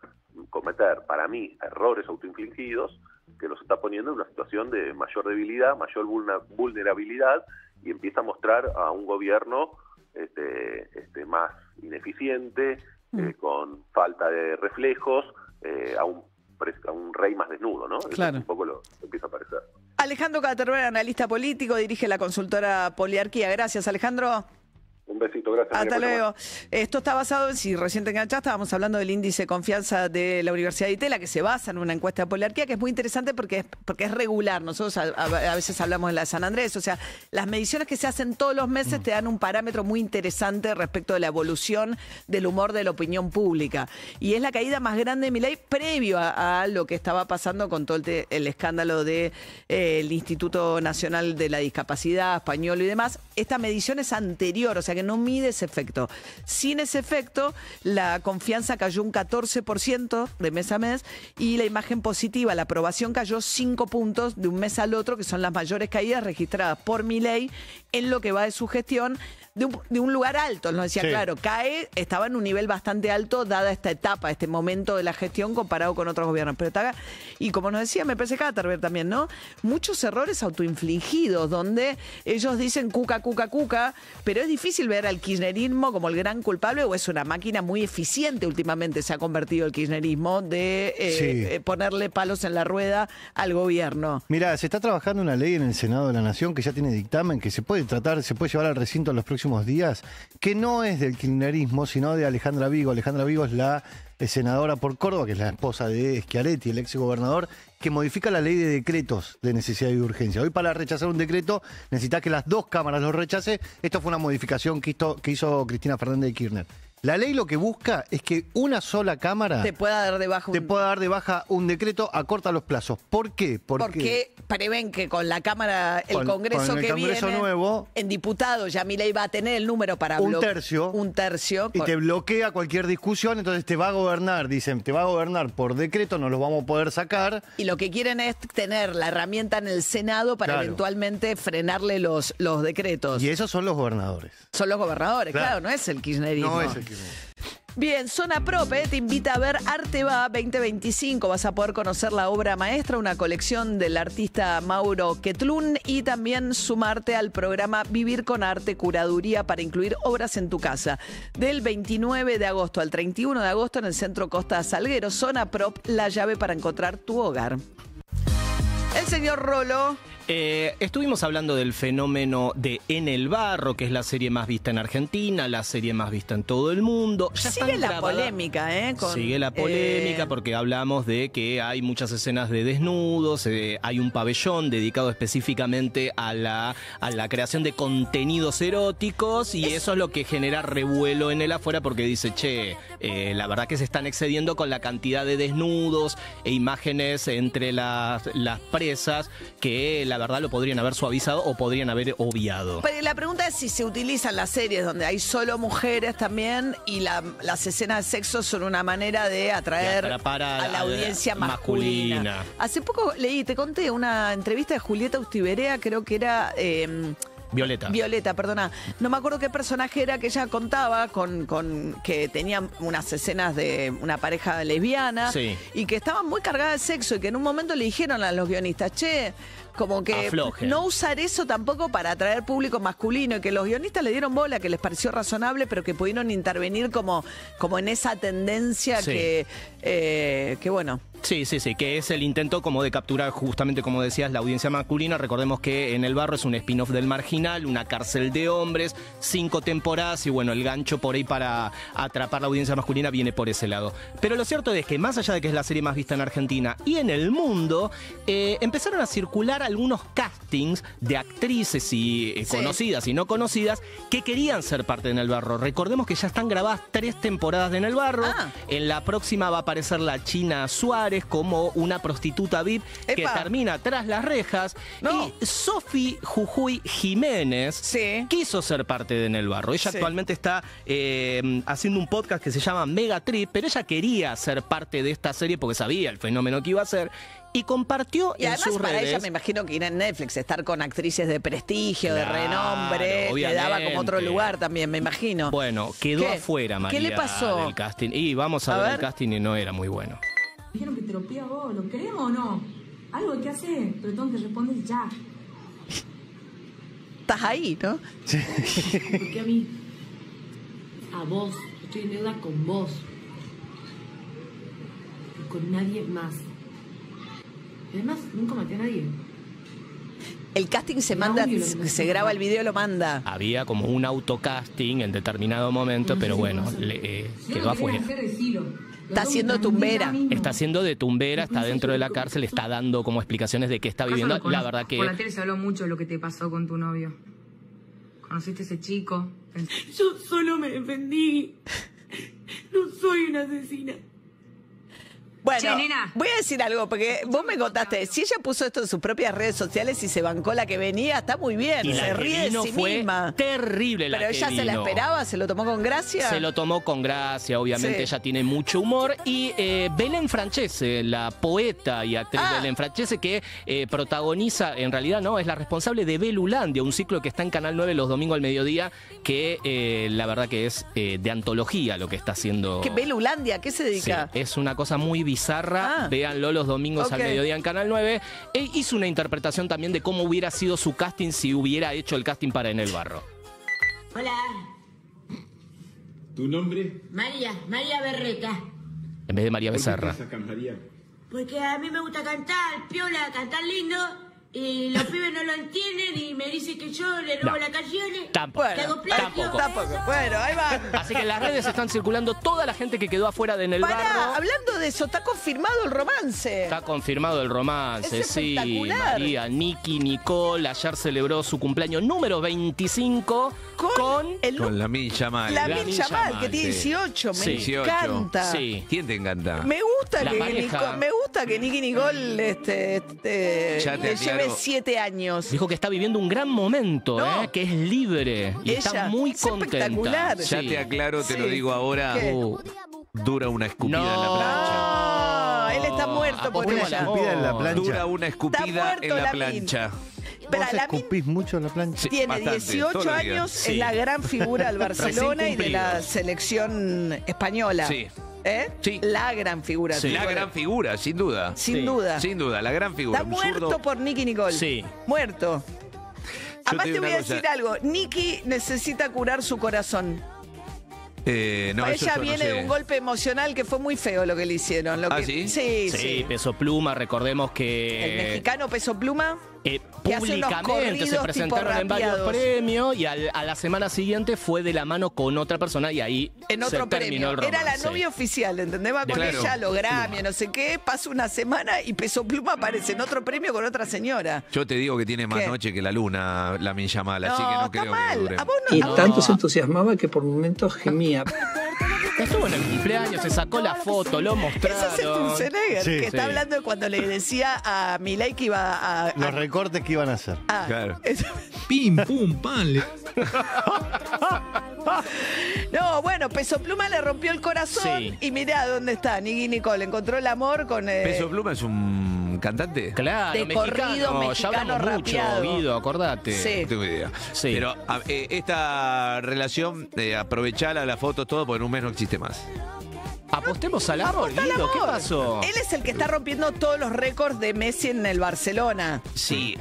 cometer, para mí, errores autoinfligidos que los está poniendo en una situación de mayor debilidad, mayor vulnerabilidad, y empieza a mostrar a un gobierno más ineficiente, con falta de reflejos, a un a un rey más desnudo, ¿no? Claro. Un poco lo empieza a parecer. Alejandro Caterberg, analista político, dirige la consultora Poliarquía. Gracias, Alejandro. Un besito, gracias. Hasta luego. Esto está basado en, si recién te enganchaste, estábamos hablando del índice de confianza de la Universidad de Itela, que se basa en una encuesta de Poliarquía, que es muy interesante porque es regular. Nosotros a veces hablamos de la de San Andrés, o sea, las mediciones que se hacen todos los meses te dan un parámetro muy interesante respecto de la evolución del humor de la opinión pública. Y es la caída más grande de Milei previo a lo que estaba pasando con todo el escándalo del Instituto Nacional de la Discapacidad, Español y demás. Esta medición es anterior, o sea que no mide ese efecto. Sin ese efecto, la confianza cayó un 14% de mes a mes y la imagen positiva, la aprobación cayó 5 puntos de un mes al otro, que son las mayores caídas registradas por Milei en lo que va de su gestión. De un lugar alto, nos decía, sí. Claro, estaba en un nivel bastante alto dada esta etapa, este momento de la gestión comparado con otros gobiernos. Pero está, y como nos decía, me parece Caterberg también, ¿no? Muchos errores autoinfligidos, donde ellos dicen cuca, cuca, cuca, pero es difícil ver al kirchnerismo como el gran culpable, o es una máquina muy eficiente últimamente se ha convertido el kirchnerismo de ponerle palos en la rueda al gobierno. Mirá, se está trabajando una ley en el Senado de la Nación que ya tiene dictamen, que se puede tratar, se puede llevar al recinto en los próximos días, que no es del kirchnerismo, sino de Alejandra Vigo. Alejandra Vigo es la senadora por Córdoba, que es la esposa de Schiaretti, el ex gobernador, que modifica la ley de decretos de necesidad y urgencia. Hoy para rechazar un decreto necesita que las dos cámaras lo rechacen. Esto fue una modificación que hizo Cristina Fernández de Kirchner. La ley lo que busca es que una sola cámara te pueda dar de baja un decreto, acorta los plazos. ¿Por qué? Porque prevén que con la Cámara, el Congreso que Congreso viene, nuevo, en diputados, ya Milei va a tener el número para un tercio. Y te bloquea cualquier discusión, entonces te va a gobernar, dicen, te va a gobernar por decreto, no los vamos a poder sacar. Y lo que quieren es tener la herramienta en el Senado para eventualmente frenarle los decretos. Y esos son los gobernadores. Son los gobernadores, claro, no es el kirchnerismo. No es el kirchnerismo. Bien, Zona Prop te invita a ver Arte Va 2025. Vas a poder conocer la obra maestra, una colección del artista Mauro Quetlún, y también sumarte al programa Vivir con Arte, curaduría para incluir obras en tu casa. Del 29 de agosto al 31 de agosto en el Centro Costa Salguero. Zona Prop, la llave para encontrar tu hogar. El señor Rolo. Estuvimos hablando del fenómeno de En el Barro, que es la serie más vista en Argentina, la serie más vista en todo el mundo. Sigue la polémica, Sigue la polémica porque hablamos de que hay muchas escenas de desnudos, hay un pabellón dedicado específicamente a la creación de contenidos eróticos, y eso es lo que genera revuelo en el afuera, porque dice, la verdad que se están excediendo con la cantidad de desnudos e imágenes entre las presas, que la verdad lo podrían haber suavizado o podrían haber obviado. Pero la pregunta es si se utilizan las series donde hay solo mujeres también, y las escenas de sexo son una manera de atraer a la audiencia masculina. Hace poco te conté una entrevista de Julieta Ustiberea, creo que era... Violeta, perdona. No me acuerdo qué personaje era que ella contaba con que tenía unas escenas de una pareja lesbiana y que estaban muy cargadas de sexo, y que en un momento le dijeron a los guionistas, como que aflojen. No usar eso tampoco para atraer público masculino, y que los guionistas le dieron bola, que les pareció razonable, pero que pudieron intervenir como en esa tendencia que bueno. Sí, que es el intento como de capturar, justamente como decías, la audiencia masculina. Recordemos que En el Barro es un spin-off del Marginal, una cárcel de hombres, 5 temporadas, y bueno, el gancho por ahí para atrapar la audiencia masculina viene por ese lado. Pero lo cierto es que más allá de que es la serie más vista en Argentina y en el mundo, empezaron a circular algunos castings de actrices conocidas y no conocidas que querían ser parte de En el Barro. Recordemos que ya están grabadas 3 temporadas de En el Barro. En la próxima va a aparecer la China Suárez como una prostituta VIP que termina tras las rejas. Y Sofi Jujuy Jiménez quiso ser parte de En el Barro. Ella actualmente está haciendo un podcast que se llama Mega Trip, pero ella quería ser parte de esta serie porque sabía el fenómeno que iba a ser. Y compartió en sus redes. Y además para ella me imagino que ir en Netflix, estar con actrices de prestigio, de renombre, le daba como otro lugar también, me imagino. Bueno, quedó afuera María. ¿Qué le pasó? Del casting. Y vamos a ver el casting, y no era muy bueno. Dijeron que te lo pida vos, ¿lo creemos o no? Algo hay que hacer, pero tengo que responder ya. Estás ahí, ¿no? Sí. Porque a mí, a vos, estoy en deuda con vos. Y con nadie más. Además, nunca maté a nadie. El casting se manda, se graba el video y lo manda. Había como un autocasting en determinado momento, pero bueno, quedó afuera. Está haciendo tumbera. Está haciendo de tumbera, está dentro de la cárcel, está dando como explicaciones de qué está viviendo. La verdad que... Por la tele se habló mucho de lo que te pasó con tu novio. ¿Conociste a ese chico? Yo solo me defendí. No soy una asesina. Bueno, Che, nena. voy a decir algo, porque vos me contaste, si ella puso esto en sus propias redes sociales y se bancó la que venía, está muy bien, Y la se que ríe de vino sí fue misma. terrible la Pero que ella se la vino. esperaba, se lo tomó con gracia. Se lo tomó con gracia, obviamente Sí. ella tiene mucho humor. Y Belén Francese, la poeta y actriz Belén Francese, que protagoniza, en realidad no, es la responsable de Belulandia, un ciclo que está en Canal 9 los domingos al mediodía, que la verdad que es de antología lo que está haciendo. ¿Qué Belulandia? ¿A qué se Sí, dedica? es una cosa muy bizarra. Véanlo los domingos Ok. al mediodía en Canal 9. E hizo una interpretación también de cómo hubiera sido su casting si hubiera hecho el casting para En el Barro. Hola, ¿Tu nombre? María Berreta. En vez de María ¿Por qué Becerra. estás acá, María? Porque a mí me gusta cantar, piola, cantar lindo. Y los pibes no lo entienden y me dicen que yo le robo No. las canciones. Tampoco. Que hago plagio. Tampoco. Bueno, ahí va. Así que en las redes están circulando toda la gente que quedó afuera de En el Pará, Barro. hablando de eso, está confirmado el romance. Está confirmado el romance, Es sí, espectacular. María. Nicky Nicole ayer celebró su cumpleaños número 25 con Con Lamin Yamal. Lamin Yamal, que tiene 18, me encanta. Sí. ¿Quién te encanta? Me gusta La que pareja. Nicky Nicole Ya te le lleve aclaro. 7 años. Dijo que está viviendo un gran momento, No. que es libre y está Ella, muy es contenta. espectacular. Ya Sí. te aclaro, te lo Sí. digo ahora. ¿Qué? Dura una escupida No. en la plancha. Ah, él está muerto por Apostemos ella. al amor. Escupida en la plancha. Dura una escupida muerto en la Lamin. plancha. Pero ¿Vos Lamin escupís mucho en la plancha? Sí, tiene bastante, 18 todos los días. años, Sí. es la gran figura del Barcelona y de la cumplidos. selección española. Sí. ¿Eh? Sí. La gran figura. Sí. La gran figura, sin duda. Sin duda. Sin duda, la gran figura. Está Un zurdo. muerto por Nicky Nicole. Sí. Muerto. Además te te digo voy a una cosa. decir algo. Nicky necesita curar su corazón. No, eso Ella yo no viene sé. de un golpe emocional que fue muy feo lo que le hicieron. Lo ¿Ah, que, sí? Sí. Peso Pluma, recordemos El que mexicano Peso Pluma. que hace unos públicamente se corridos presentaron tipo en varios rapeados. premios y a la semana siguiente fue de la mano con otra persona y ahí En se otro terminó premio. el Era la romance. novia oficial, ¿entendés? Va con Claro. ella, los Grammy, no sé qué. Pasa una semana y Peso Pluma aparece en otro premio con otra señora. Yo te digo que tiene más ¿Qué? noche que la luna, Lamin Yamal, así que no está creo que mal. dure. A vos no, Y no. tanto se entusiasmaba que por momentos gemía. Estuvo en el cumpleaños, se sacó la foto, lo mostraron. Ese es el Schwarzenegger, Sí. que está Sí. hablando de cuando le decía a Milei que iba a... Los recortes que iban a hacer. Claro. Pim, pum, pan. No, bueno, Peso Pluma le rompió el corazón Sí. y mirá dónde está Nicky Nicole. Encontró el amor con... ¿Peso Pluma es un cantante? Claro, De mexicano, corrido ya mexicano hablamos rapeado. mucho, Guido, acordate. Sí. No tengo idea. Sí. Pero esta relación, aprovechala las fotos, todo, porque en un mes no existe más. Apostemos al amor, Apostá al Guido, ¿qué amor. pasó? Él es el que está rompiendo todos los récords de Messi en el Barcelona. Sí,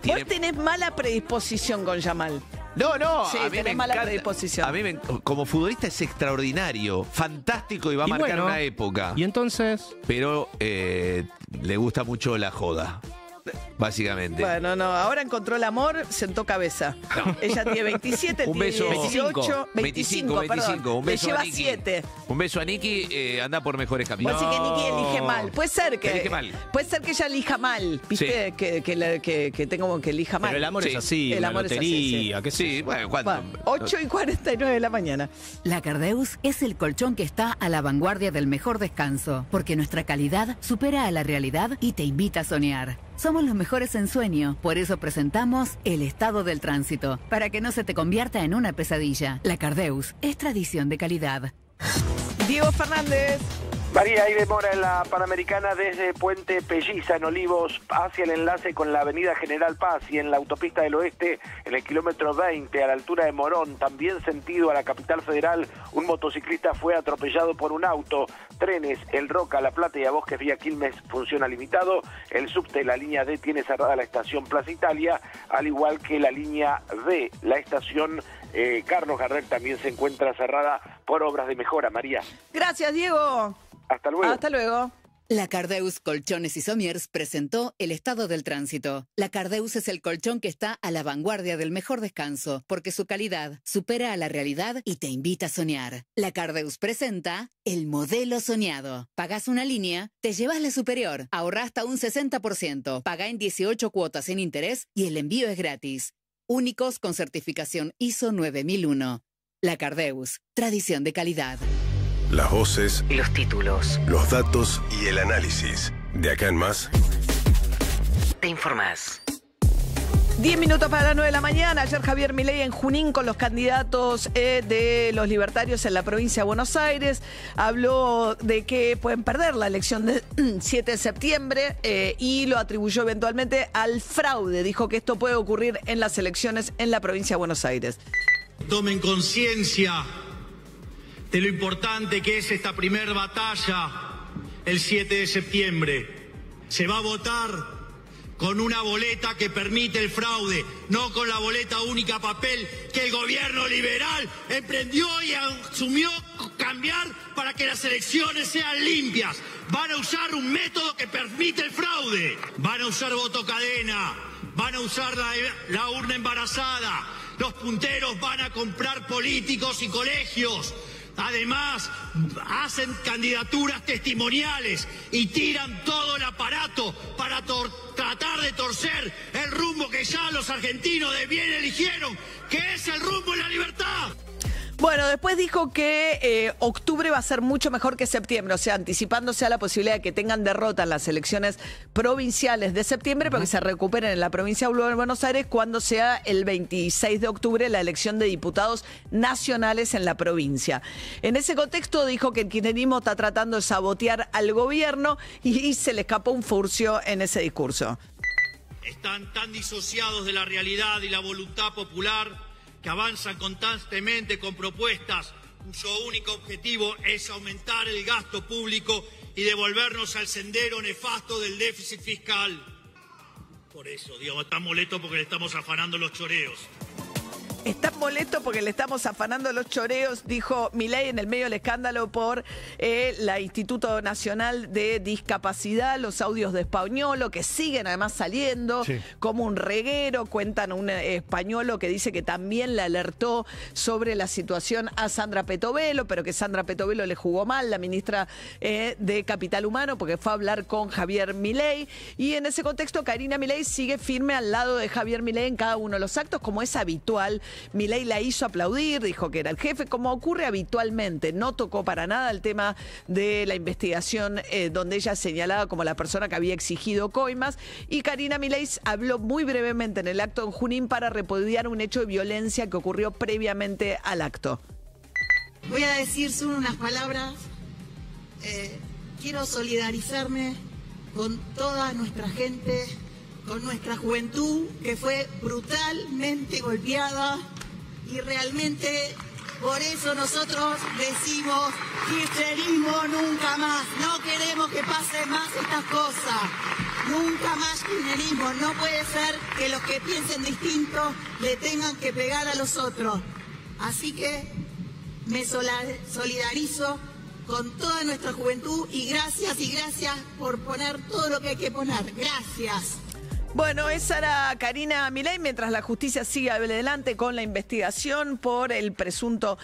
Vos tenés mala predisposición con Yamal. No, Sí, a mí tenés me mala encanta. predisposición. A mí, como futbolista, es extraordinario, fantástico y va a marcar bueno, una época. Y entonces, Pero le gusta mucho la joda, básicamente. Bueno, no, ahora encontró el amor, sentó cabeza. Ella tiene 27, él Un tiene beso. 18, 25, perdón. Un beso Le lleva a Nicky. 7. Un beso a Nicky, anda por mejores Puede caminos. ser que Nicky elige mal. Puede ser que. Elige mal. Puede ser que ella elija mal. ¿Viste? Que tengo que elija mal. pero el amor es así, El la amor es así, lotería, qué sé Sí, yo. bueno, ¿cuánto? Bueno, 8:49 de la mañana. La Cardeus es el colchón que está a la vanguardia del mejor descanso, porque nuestra calidad supera a la realidad y te invita a soñar. Somos los mejores en sueño, por eso presentamos el estado del tránsito, para que no se te convierta en una pesadilla. La Cardeus es tradición de calidad. Diego Fernández. María, hay demora en la Panamericana desde Puente Pelliza, en Olivos, hacia el enlace con la avenida General Paz y en la autopista del Oeste, en el kilómetro 20, a la altura de Morón, también sentido a la capital federal, un motociclista fue atropellado por un auto. Trenes, El Roca, La Plata y a Bosques vía Quilmes funciona limitado. El subte, la línea D, tiene cerrada la estación Plaza Italia, al igual que la línea B, la estación Carlos Garrer también se encuentra cerrada por obras de mejora. María, Gracias, Diego. hasta luego. Hasta luego. La Cardeus Colchones y Somiers presentó El estado del tránsito. La Cardeus es el colchón que está a la vanguardia del mejor descanso, porque su calidad supera a la realidad y te invita a soñar. La Cardeus presenta El modelo soñado. Pagás una línea, te llevas la superior, ahorrá hasta un 60%, pagá en 18 cuotas sin interés y el envío es gratis. Únicos con certificación ISO 9001. La Cardeus, tradición de calidad. Las voces, Los títulos. los datos y el análisis. De acá en más, Te informás. 10 minutos para las 9 de la mañana. Ayer Javier Milei en Junín con los candidatos de los libertarios en la provincia de Buenos Aires. Habló de que pueden perder la elección del 7 de septiembre y lo atribuyó eventualmente al fraude. Dijo que esto puede ocurrir en las elecciones en la provincia de Buenos Aires. Tomen conciencia de lo importante que es esta primer batalla el 7 de septiembre. Se va a votar con una boleta que permite el fraude, no con la boleta única papel que el gobierno liberal emprendió y asumió cambiar para que las elecciones sean limpias. Van a usar un método que permite el fraude. Van a usar voto cadena, van a usar la urna embarazada. Los punteros van a comprar políticos y colegios. Además, hacen candidaturas testimoniales y tiran todo el aparato para tratar de torcer el rumbo que ya los argentinos de bien eligieron, que es el rumbo de la libertad. Bueno, después dijo que octubre va a ser mucho mejor que septiembre, o sea, anticipándose a la posibilidad de que tengan derrota en las elecciones provinciales de septiembre, pero que se recuperen en la provincia de Buenos Aires cuando sea el 26 de octubre la elección de diputados nacionales en la provincia. En ese contexto dijo que el kirchnerismo está tratando de sabotear al gobierno y se le escapó un furcio en ese discurso. Están tan disociados de la realidad y la voluntad popular que avanzan constantemente con propuestas cuyo único objetivo es aumentar el gasto público y devolvernos al sendero nefasto del déficit fiscal. Por eso, digamos, están molestos porque le estamos afanando los choreos. Están molestos porque le estamos afanando los choreos, dijo Milei en el medio del escándalo por la Instituto Nacional de Discapacidad, los audios de Spagnolo que siguen además saliendo como un reguero. Cuentan un españolo que dice que también le alertó sobre la situación a Sandra Petovelo, pero que Sandra Petovelo le jugó mal, la ministra de Capital Humano, porque fue a hablar con Javier Milei. Y en ese contexto, Karina Milei sigue firme al lado de Javier Milei en cada uno de los actos, como es habitual. Milei la hizo aplaudir, dijo que era el jefe, como ocurre habitualmente. No tocó para nada el tema de la investigación donde ella señalaba como la persona que había exigido coimas. Y Karina Milei habló muy brevemente en el acto en Junín para repudiar un hecho de violencia que ocurrió previamente al acto. Voy a decir solo unas palabras. Quiero solidarizarme con toda nuestra gente, con nuestra juventud que fue brutalmente golpeada y realmente por eso nosotros decimos kirchnerismo nunca más. No queremos que pasen más estas cosas. Nunca más kirchnerismo. No puede ser que los que piensen distinto le tengan que pegar a los otros. Así que me solidarizo con toda nuestra juventud y gracias por poner todo lo que hay que poner. Gracias. Bueno, esa era Karina Milei, mientras la justicia sigue adelante con la investigación por el presunto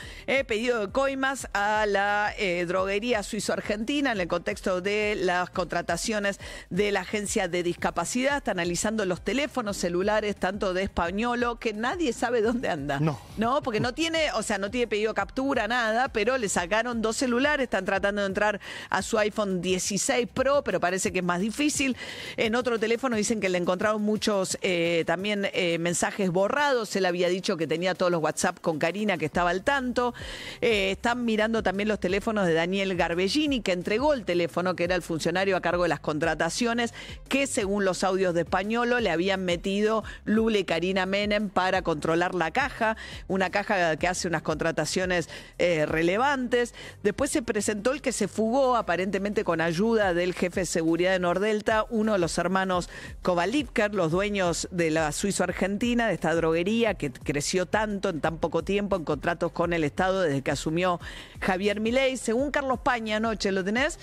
pedido de coimas a la droguería suizo-argentina en el contexto de las contrataciones de la Agencia de Discapacidad. Está analizando los teléfonos celulares, tanto de Spagnolo, que nadie sabe dónde anda. No, porque no tiene pedido captura, nada, pero le sacaron 2 celulares, están tratando de entrar a su iPhone 16 Pro, pero parece que es más difícil. En otro teléfono dicen que le encontraron muchos también mensajes borrados. Él había dicho que tenía todos los WhatsApp con Karina, que estaba al tanto. Están mirando también los teléfonos de Daniel Garbellini, que entregó el teléfono, que era el funcionario a cargo de las contrataciones, que según los audios de Spagnolo le habían metido Lula y Karina Menem para controlar la caja, una caja que hace unas contrataciones relevantes. Después se presentó el que se fugó, aparentemente con ayuda del jefe de seguridad de Nordelta, uno de los hermanos Kovalik, Lipker, los dueños de la suizo-argentina, de esta droguería que creció tanto en tan poco tiempo en contratos con el Estado desde que asumió Javier Milei. Según Carlos Paña anoche, ¿lo tenés?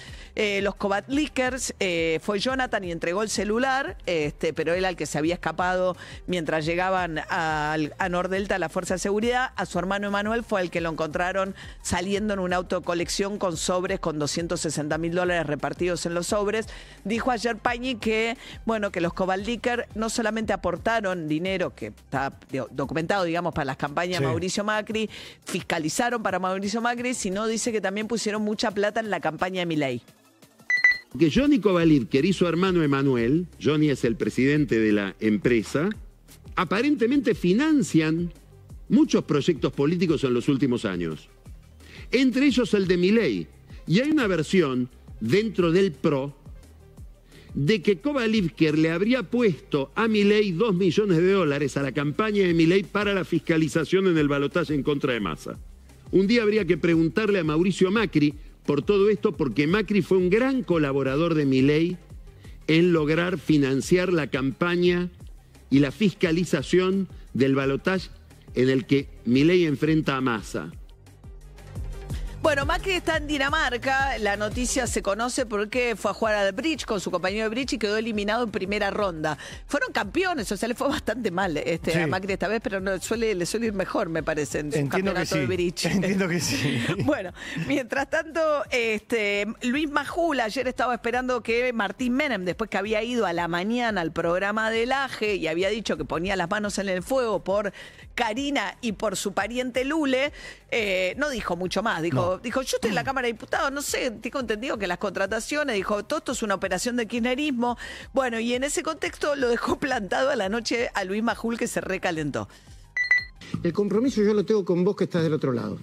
Los Kovatlikers fue Jonathan y entregó el celular, pero él al que se había escapado mientras llegaban a Nordelta la fuerza de seguridad. A su hermano Emanuel fue el que lo encontraron saliendo en un auto de colección con sobres con $260.000 repartidos en los sobres. Dijo ayer Pañi que, bueno, que los Kovatliker no solamente aportaron dinero, que está documentado, digamos, para las campañas de Mauricio Macri, fiscalizaron para Mauricio Macri, sino dice que también pusieron mucha plata en la campaña de Milei. Que Johnny Kovatliker y su hermano Emanuel, Johnny es el presidente de la empresa, aparentemente financian muchos proyectos políticos en los últimos años. Entre ellos el de Milei. Y hay una versión dentro del PRO de que Kovatliker le habría puesto a Milei $2 millones a la campaña de Milei para la fiscalización en el balotaje en contra de Massa. Un día habría que preguntarle a Mauricio Macri por todo esto, porque Macri fue un gran colaborador de Milei en lograr financiar la campaña y la fiscalización del balotaje en el que Milei enfrenta a Massa. Bueno, Macri está en Dinamarca, la noticia se conoce porque fue a jugar al bridge con su compañero de bridge y quedó eliminado en primera ronda. Fueron campeones, o sea, le fue bastante mal a Macri esta vez, pero le suele ir mejor, me parece, en su campeonato de bridge. Entiendo que sí. Bueno, mientras tanto, Luis Majul ayer estaba esperando que Martín Menem, después que había ido a la mañana al programa del AGE y había dicho que ponía las manos en el fuego por Karina y por su pariente Lule, no dijo mucho más, dijo, yo estoy en la Cámara de Diputados, no sé, tengo entendido que las contrataciones, dijo, todo esto es una operación de kirchnerismo. Bueno, y en ese contexto lo dejó plantado a la noche a Luis Majul, que se recalentó. El compromiso yo lo tengo con vos, que estás del otro lado.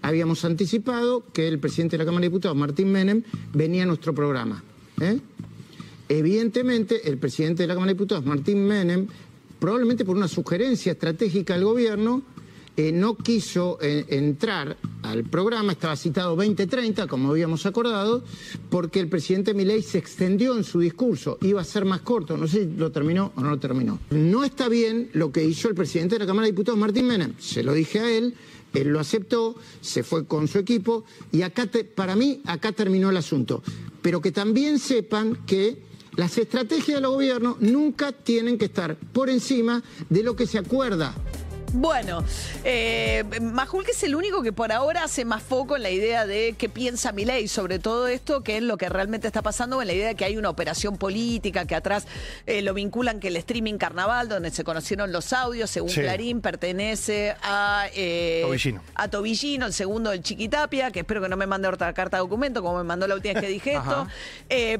Habíamos anticipado que el presidente de la Cámara de Diputados, Martín Menem, venía a nuestro programa. Evidentemente, el presidente de la Cámara de Diputados, Martín Menem, probablemente por una sugerencia estratégica del gobierno, no quiso entrar al programa, estaba citado 20:30, como habíamos acordado, porque el presidente Milei se extendió en su discurso, iba a ser más corto, no sé si lo terminó o no lo terminó. No está bien lo que hizo el presidente de la Cámara de Diputados, Martín Menem, se lo dije a él lo aceptó, se fue con su equipo, y acá para mí, acá terminó el asunto. Pero que también sepan que las estrategias del gobierno nunca tienen que estar por encima de lo que se acuerda. Bueno, Majul, que es el único que por ahora hace más foco en la idea de qué piensa Milei sobre todo esto, que es lo que realmente está pasando, en la idea de que hay una operación política, que atrás lo vinculan, que el streaming Carnaval, donde se conocieron los audios, según Clarín, pertenece a Tobillino, el segundo del Chiquitapia, que espero que no me mande otra carta de documento, como me mandó la última vez que dije esto.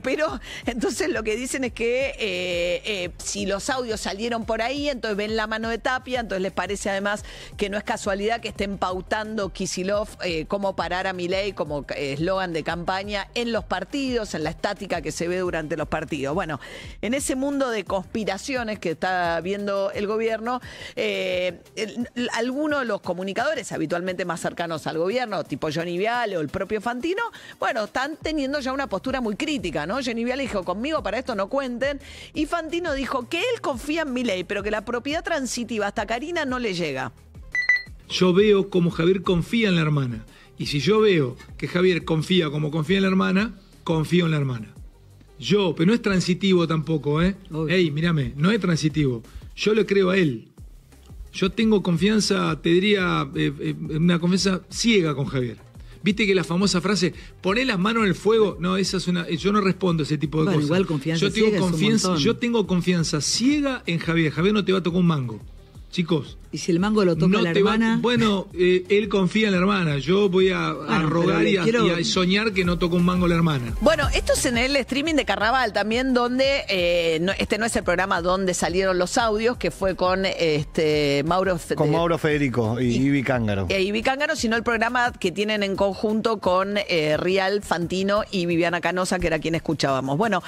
Pero entonces lo que dicen es que si los audios salieron por ahí, entonces ven la mano de Tapia, entonces les parece además que no es casualidad que estén pautando Kicillof cómo parar a Milei como eslogan de campaña en los partidos, en la estática que se ve durante los partidos. Bueno, en ese mundo de conspiraciones que está viendo el gobierno, algunos de los comunicadores habitualmente más cercanos al gobierno, tipo Johnny Viale o el propio Fantino, bueno, están teniendo ya una postura muy crítica, ¿no? Johnny Viale dijo, conmigo para esto no cuenten, y Fantino dijo que él confía en Milei, pero que la propiedad transitiva hasta Karina no le llega. Yo veo como Javier confía en la hermana. Y si yo veo que Javier confía como confía en la hermana, confío en la hermana. Pero no es transitivo tampoco, ¿eh? Ey, mírame, no es transitivo. Yo le creo a él. Yo tengo confianza, te diría, una confianza ciega con Javier. Viste que la famosa frase, poné las manos en el fuego. No, esa es una. Yo no respondo a ese tipo de cosas. Igual confianza yo tengo confianza ciega en Javier. Javier no te va a tocar un mango. Chicos. ¿Y si el mango lo toca la hermana? Bueno, él confía en la hermana. Yo voy a rogar y a soñar que no toca un mango la hermana. Bueno, esto es en el streaming de Carnaval también, donde este no es el programa donde salieron los audios, que fue con Mauro Federico y Ibi Cángaro. Ibi Cángaro, sino el programa que tienen en conjunto con Rial, Fantino y Viviana Canosa, que era quien escuchábamos. Bueno,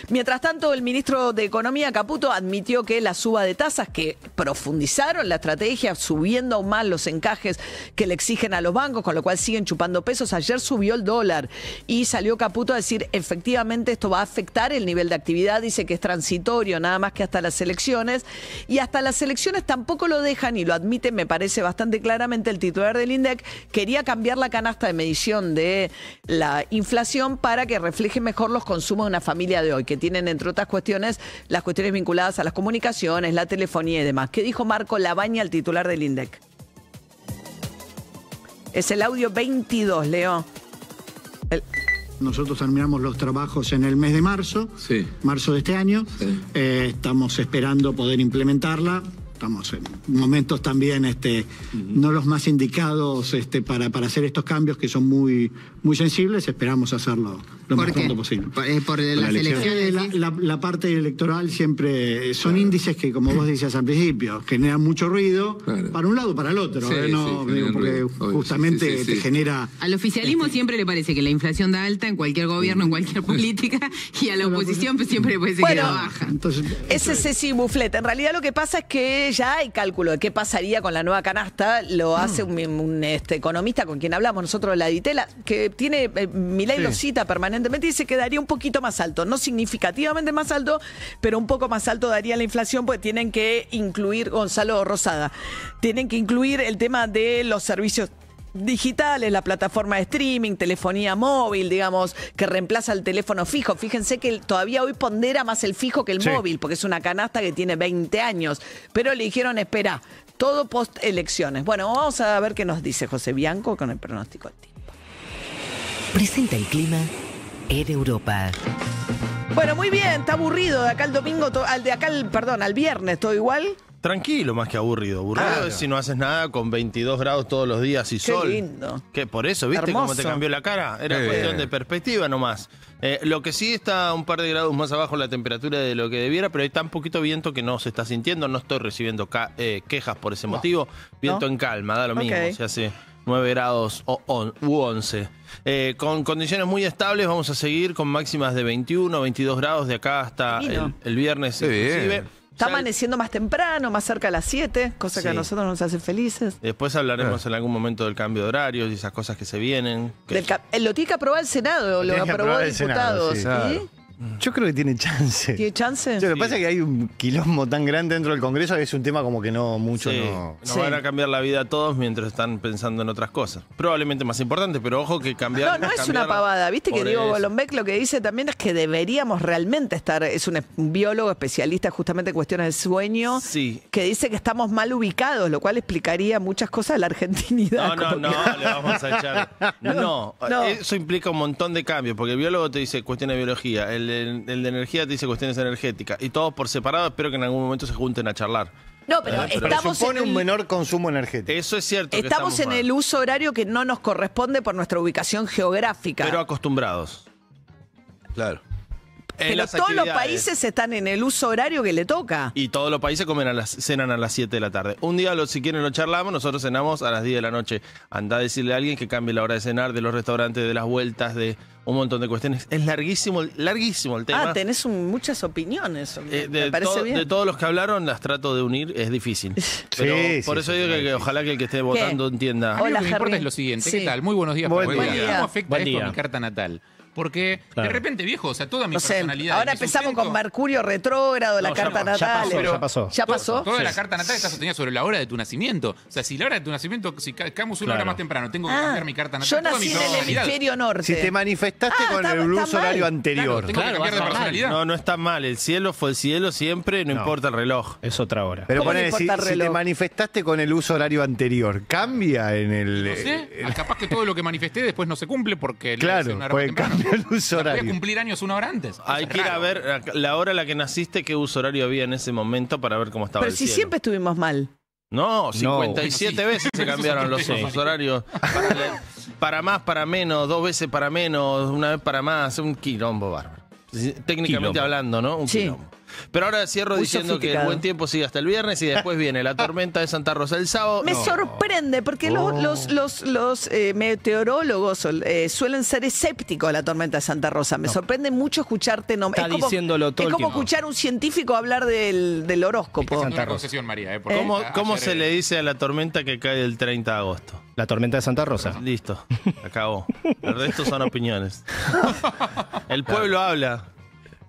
mientras tanto, el ministro de Economía, Caputo, admitió que la suba de tasas, que profundizaron la estrategia estrategia, subiendo aún más los encajes que le exigen a los bancos, con lo cual siguen chupando pesos. Ayer subió el dólar y salió Caputo a decir, efectivamente esto va a afectar el nivel de actividad, dice que es transitorio, nada más que hasta las elecciones, y hasta las elecciones tampoco lo dejan, y lo admite, me parece bastante claramente el titular del INDEC, quería cambiar la canasta de medición de la inflación para que refleje mejor los consumos de una familia de hoy, que tienen, entre otras cuestiones, las cuestiones vinculadas a las comunicaciones, la telefonía y demás. ¿Qué dijo Marco Labaña, el titular del INDEC? Es el audio 22, Leo. Nosotros terminamos los trabajos en el mes de marzo, marzo de este año. Estamos esperando poder implementarla. Estamos en momentos también no los más indicados para hacer estos cambios que son muy sensibles. Esperamos hacerlo lo más pronto posible. Por las elecciones. La parte electoral siempre son índices que, como vos decías al principio, generan mucho ruido para un lado o para el otro. Porque justamente te genera... Al oficialismo siempre le parece que la inflación da alta en cualquier gobierno, en cualquier política, y a la oposición siempre le parece que da baja. Entonces, ese Ceci Bufflet. En realidad lo que pasa es que ya hay cálculo de qué pasaría con la nueva canasta. Lo hace un economista con quien hablamos nosotros de la Ditela, que tiene, Milei lo cita permanentemente, y dice que daría un poquito más alto, no significativamente más alto, pero un poco más alto daría la inflación, porque tienen que incluir, Gonzalo Rosada, tienen que incluir el tema de los servicios digitales, la plataforma de streaming, telefonía móvil, digamos, que reemplaza el teléfono fijo. Fíjense que todavía hoy pondera más el fijo que el móvil, porque es una canasta que tiene 20 años. Pero le dijeron, espera, todo post elecciones. Bueno, vamos a ver qué nos dice José Bianco con el pronóstico del tiempo. Presenta el clima en Europa. Bueno, muy bien, está aburrido. De acá el domingo, al viernes, ¿todo igual? Tranquilo, más que aburrido. Aburrido es si no haces nada con 22 grados todos los días y sol. Qué lindo. Que por eso, ¿viste Hermoso. cómo te cambió la cara? Era cuestión de perspectiva nomás. Lo que sí está un par de grados más abajo la temperatura de lo que debiera, pero hay tan poquito viento que no se está sintiendo. No estoy recibiendo quejas por ese motivo. Viento en calma, da lo mismo. Se hace 9 grados u 11. Con condiciones muy estables, vamos a seguir con máximas de 21, 22 grados de acá hasta el viernes inclusive. Está amaneciendo más temprano, más cerca de las 7, cosa que a nosotros nos hace felices. Después hablaremos en algún momento del cambio de horarios y esas cosas que se vienen. Lo tiene que aprobar el Senado, lo aprobó diputados. Senado, Yo creo que tiene chance. ¿Tiene chance? Lo que pasa es que hay un quilombo tan grande dentro del Congreso que es un tema como que no mucho Nos van a cambiar la vida a todos mientras están pensando en otras cosas. Probablemente más importante, pero ojo que cambiar... No es una pavada. Viste que Diego Golombek lo que dice también es que deberíamos realmente estar... Es un biólogo especialista justamente en cuestiones de sueño, que dice que estamos mal ubicados, lo cual explicaría muchas cosas de la argentinidad. No, le vamos a echar... No, eso implica un montón de cambios, porque el biólogo te dice cuestiones de biología, el de energía te dice cuestiones energéticas, y todos por separado espero que en algún momento se junten a charlar. No, pero estamos supone un menor consumo energético. Eso es cierto. Estamos en el uso horario que no nos corresponde por nuestra ubicación geográfica. Pero acostumbrados. Claro. Pero todos los países están en el uso horario que le toca. Y todos los países cenan a las 7 de la tarde. Un día, si quieren, lo charlamos. Nosotros cenamos a las 10 de la noche. Andá a decirle a alguien que cambie la hora de cenar, de los restaurantes, de las vueltas, de un montón de cuestiones. Es larguísimo el tema. Tenés muchas opiniones. Me parece bien. De todos los que hablaron, las trato de unir. Es difícil. Pero por eso digo que ojalá que el que esté votando entienda. A mí lo que me importa es lo siguiente. ¿Qué tal? Muy buenos días. Buen día. ¿Cómo afecta esto a mi carta natal? Porque de repente, viejo, o sea, toda mi personalidad... Ahora empezamos con Mercurio retrógrado, la carta natal. Ya pasó. Toda la carta natal está sostenida sobre la hora de tu nacimiento. O sea, si la hora de tu nacimiento, si caemos una hora más temprano, tengo que cambiar mi carta natal. Yo nací en el hemisferio norte. Si te manifestaste con el uso horario anterior. Tengo que cambiar de personalidad. No está mal. El cielo fue el cielo siempre, no importa el reloj. Es otra hora. Pero ponele, si te manifestaste con el uso horario anterior, ¿cambia en el...? No sé, capaz que todo lo que manifesté después no se cumple porque... Claro, puede cambiar el uso horario. Voy a cumplir años una hora antes. Hay que ir a ver la hora a la que naciste, qué uso horario había en ese momento para ver cómo estaba el cielo. Pero si siempre estuvimos mal. No, 57 veces se cambiaron los usos horarios. Para más, para menos, 2 veces para menos, 1 vez para más. Un quilombo bárbaro. Técnicamente hablando, ¿no? Un quilombo. Pero ahora cierro Muy diciendo que el sofisticado. buen tiempo sigue hasta el viernes y después viene la tormenta de Santa Rosa el sábado. Me sorprende porque los meteorólogos suelen ser escépticos a la tormenta de Santa Rosa. Me sorprende mucho escucharte Está diciéndolo todo es el como tiempo. escuchar a un científico hablar del horóscopo. Una concesión, María. ¿Cómo se le dice a la tormenta que cae el 30 de agosto? La tormenta de Santa Rosa. Listo, acabó. El resto son opiniones. El pueblo habla.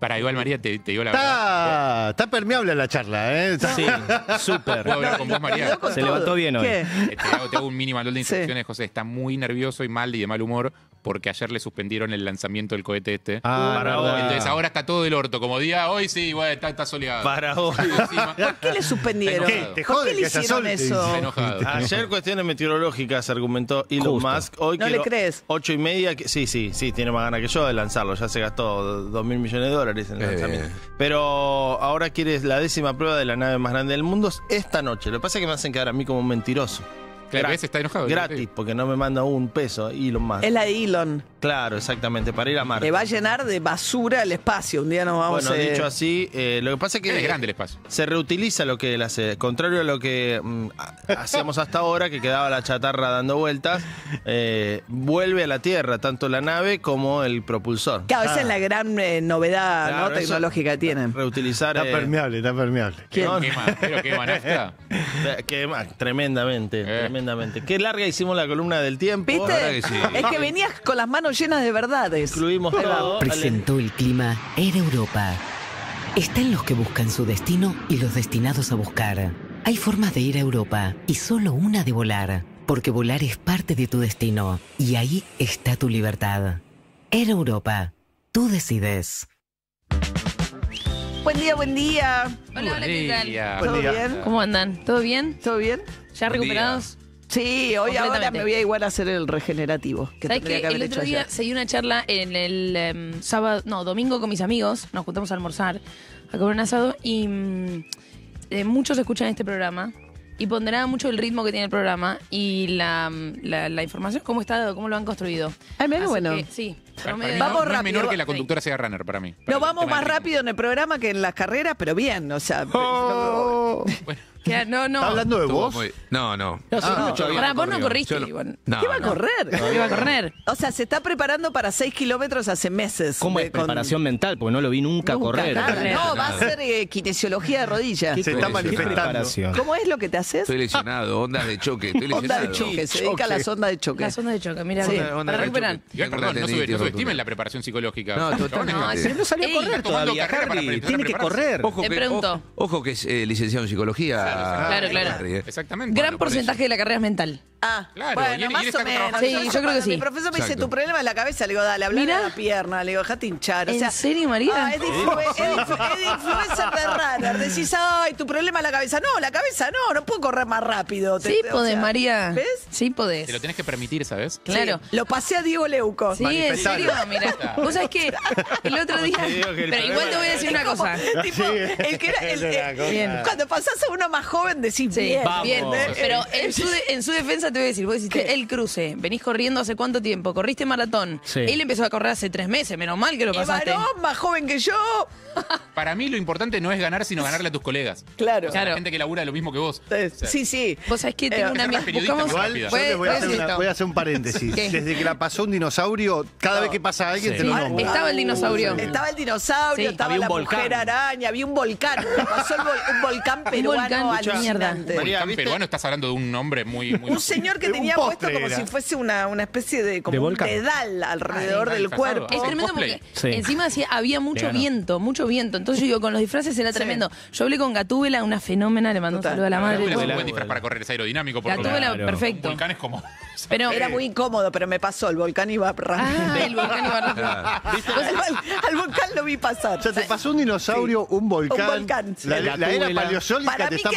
Para igual, María, te digo la verdad. Está permeable la charla, ¿eh? Sí, súper. ¿Puedo hablar con vos, María? Se levantó bien hoy. ¿Qué? Te hago un mini manual de instrucciones, José. Está muy nervioso y mal y de mal humor porque ayer le suspendieron el lanzamiento del cohete este. Para hoy. Entonces ahora está todo del orto. Como día hoy, sí, bueno, está soleado. Para hoy. ¿Por qué le suspendieron? ¿Qué? ¿Te ¿Por jode qué le que haya hicieron sol? eso? Está enojado. Ayer cuestiones meteorológicas argumentó Elon Justo. Musk. Hoy ¿No le crees? 8:30. Sí, tiene más ganas que yo de lanzarlo. Ya se gastó $2.000 millones en el lanzamiento. Pero ahora quiere la 10ª prueba de la nave más grande del mundo esta noche. Lo que pasa es que me hacen quedar a mí como un mentiroso. Claro, ¿ves? Está enojado. Gratis, porque no me manda un peso Elon Musk. Es la de Elon. Claro, exactamente, para ir a Marte. Le va a llenar de basura el espacio. Un día nos vamos Bueno, a... dicho así, lo que pasa es que Es grande el espacio. se reutiliza lo que él hace. Contrario a lo que hacíamos hasta ahora, que quedaba la chatarra dando vueltas, vuelve a la Tierra, tanto la nave como el propulsor. Claro, esa es la gran novedad Claro, ¿no? eso- tecnológica que tienen. Reutilizar. Está permeable, está permeable. ¿Quién? ¿Pero quema nafta? Tremendamente, tremendamente. Qué larga hicimos la columna del tiempo. ¿Viste? La verdad que sí. Es que venías con las manos llenas de verdades. Incluimos todo. Presentó el clima Air Europa. Están los que buscan su destino y los destinados a buscar. Hay formas de ir a Europa y solo una de volar. Porque volar es parte de tu destino. Y ahí está tu libertad. Air Europa. Tú decides. Buen día, buen día. Hola, hola, ¿qué tal? ¿Todo Buen día. bien? ¿Cómo andan? ¿Todo bien? ¿Todo bien? ¿Ya recuperados? Sí, hoy ahora Completamente. me voy a igual a hacer el regenerativo. Que ¿Sabes tendría que que haber el otro hecho día ayer. seguí una charla en el domingo con mis amigos, nos juntamos a almorzar, a comer un asado y muchos escuchan este programa y ponderaban mucho el ritmo que tiene el programa y la información, cómo lo han construido. Ay, mira, Así bueno. que, sí. Para mí Vamos no es rápido, menor que va- la conductora sea runner para mí. No vamos más rápido en el programa que en las carreras, pero bien, o sea. Que no. ¿Está hablando de vos? No. Pará, vos no corriste. Yo no. Iván. No, ¿Qué va a no. correr? ¿Qué va a correr? O sea, se está preparando para 6 kilómetros hace meses. ¿Cómo es preparación mental? Porque no lo vi nunca correr. Nada, no, va a ser kinesiología de rodillas. Se está manifestando. preparación? ¿Cómo es lo que te haces? Estoy lesionado, ondas de choque. Estoy Onda lesionado. de choque, se dedica a las ondas de choque. La sonda de choque, mira, Sí. para recuperar. Igual, perdón, no subestimen la preparación psicológica. No, totalmente. No, Pero no salió a Ey, correr está tomando todavía, carrera para Harry. empezar a Tiene que prepararse. correr. Ojo Te que, pregunto. ojo que es licenciado en psicología. Claro, claro. Harry, Exactamente. Gran Bueno, por eso. porcentaje de la carrera es mental. Ah, Claro, bueno, y él más está o menos. trabajando. Sí, yo creo que cuando sí. Mi profesor me dice, Exacto. tu problema es la cabeza, le digo, dale, habla de Mirá. la pierna, le digo, dejate hinchar. O ¿En sea, serio, María? Ah, es de influencer de runner. Decís, ay, tu problema es la cabeza. No, la cabeza no puedo correr más rápido. Sí o podés, sea, María. ¿Ves? Sí podés. Te lo tenés que permitir, ¿sabes? Claro. Sí, lo pasé a Diego Leuco. Sí, en serio, mira. Vos sabés que el otro día. te digo que el Pero igual te voy a decir una cosa. Tipo, el que era Bien. cuando pasás a uno más joven decís, Sí, bien, bien. ¿eh? Pero en su defensa te voy a decir, vos hiciste el cruce, venís corriendo hace cuánto tiempo, corriste maratón. Sí. Él empezó a correr hace 3 meses, menos mal que lo Y pasaste. varón más joven que yo. Para mí lo importante no es ganar, sino ganarle a tus colegas. Claro. O sea, la gente que labura lo mismo que vos. Sí, sí. Vos sabés que tengo una esa amiga. periodista Buscamos. más Igual, rápida. yo les voy a, hacer Puedes- voy a hacer un paréntesis. ¿Qué? Desde que la pasó un dinosaurio, cada vez que pasa alguien Sí. te lo Ah, nombra. estaba el dinosaurio. Estaba el dinosaurio, Sí. estaba Había un la volcán. mujer araña, había un volcán. Pasó un volcán peruano volcán, alucinante. María, Volcán ¿viste? peruano, estás hablando de un nombre muy... Un señor que Un tenía postre puesto como era. si fuese una especie de, como De un volcán. dedal alrededor Ah, del disfrazado. cuerpo. Es Ah, tremendo cosplay. porque Sí. encima había mucho Vegano. viento, mucho viento. Entonces yo digo, con los disfraces era tremendo. Yo hablé con Gatúbela, una fenómena, le mandó un Total. saludo a la La madre. Gatúbela es un todo. buen disfraz para correr, es aerodinámico. Por lo Gatúbela, Claro. perfecto. Volcán es como... Pero Era muy incómodo, pero me pasó. El volcán iba rápido. Ah, el volcán iba rápido. Al volcán lo vi pasar. O sea, te pasó un dinosaurio, un volcán. Un volcán, sí. La era Gatúbela. paleozoica Para te mí está que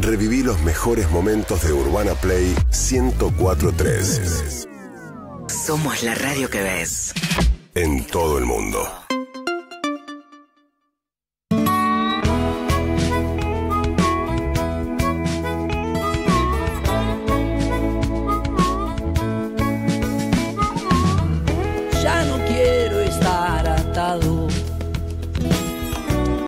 Reviví los mejores momentos de Urbana Play 104.3. Somos la radio que ves. En todo el mundo.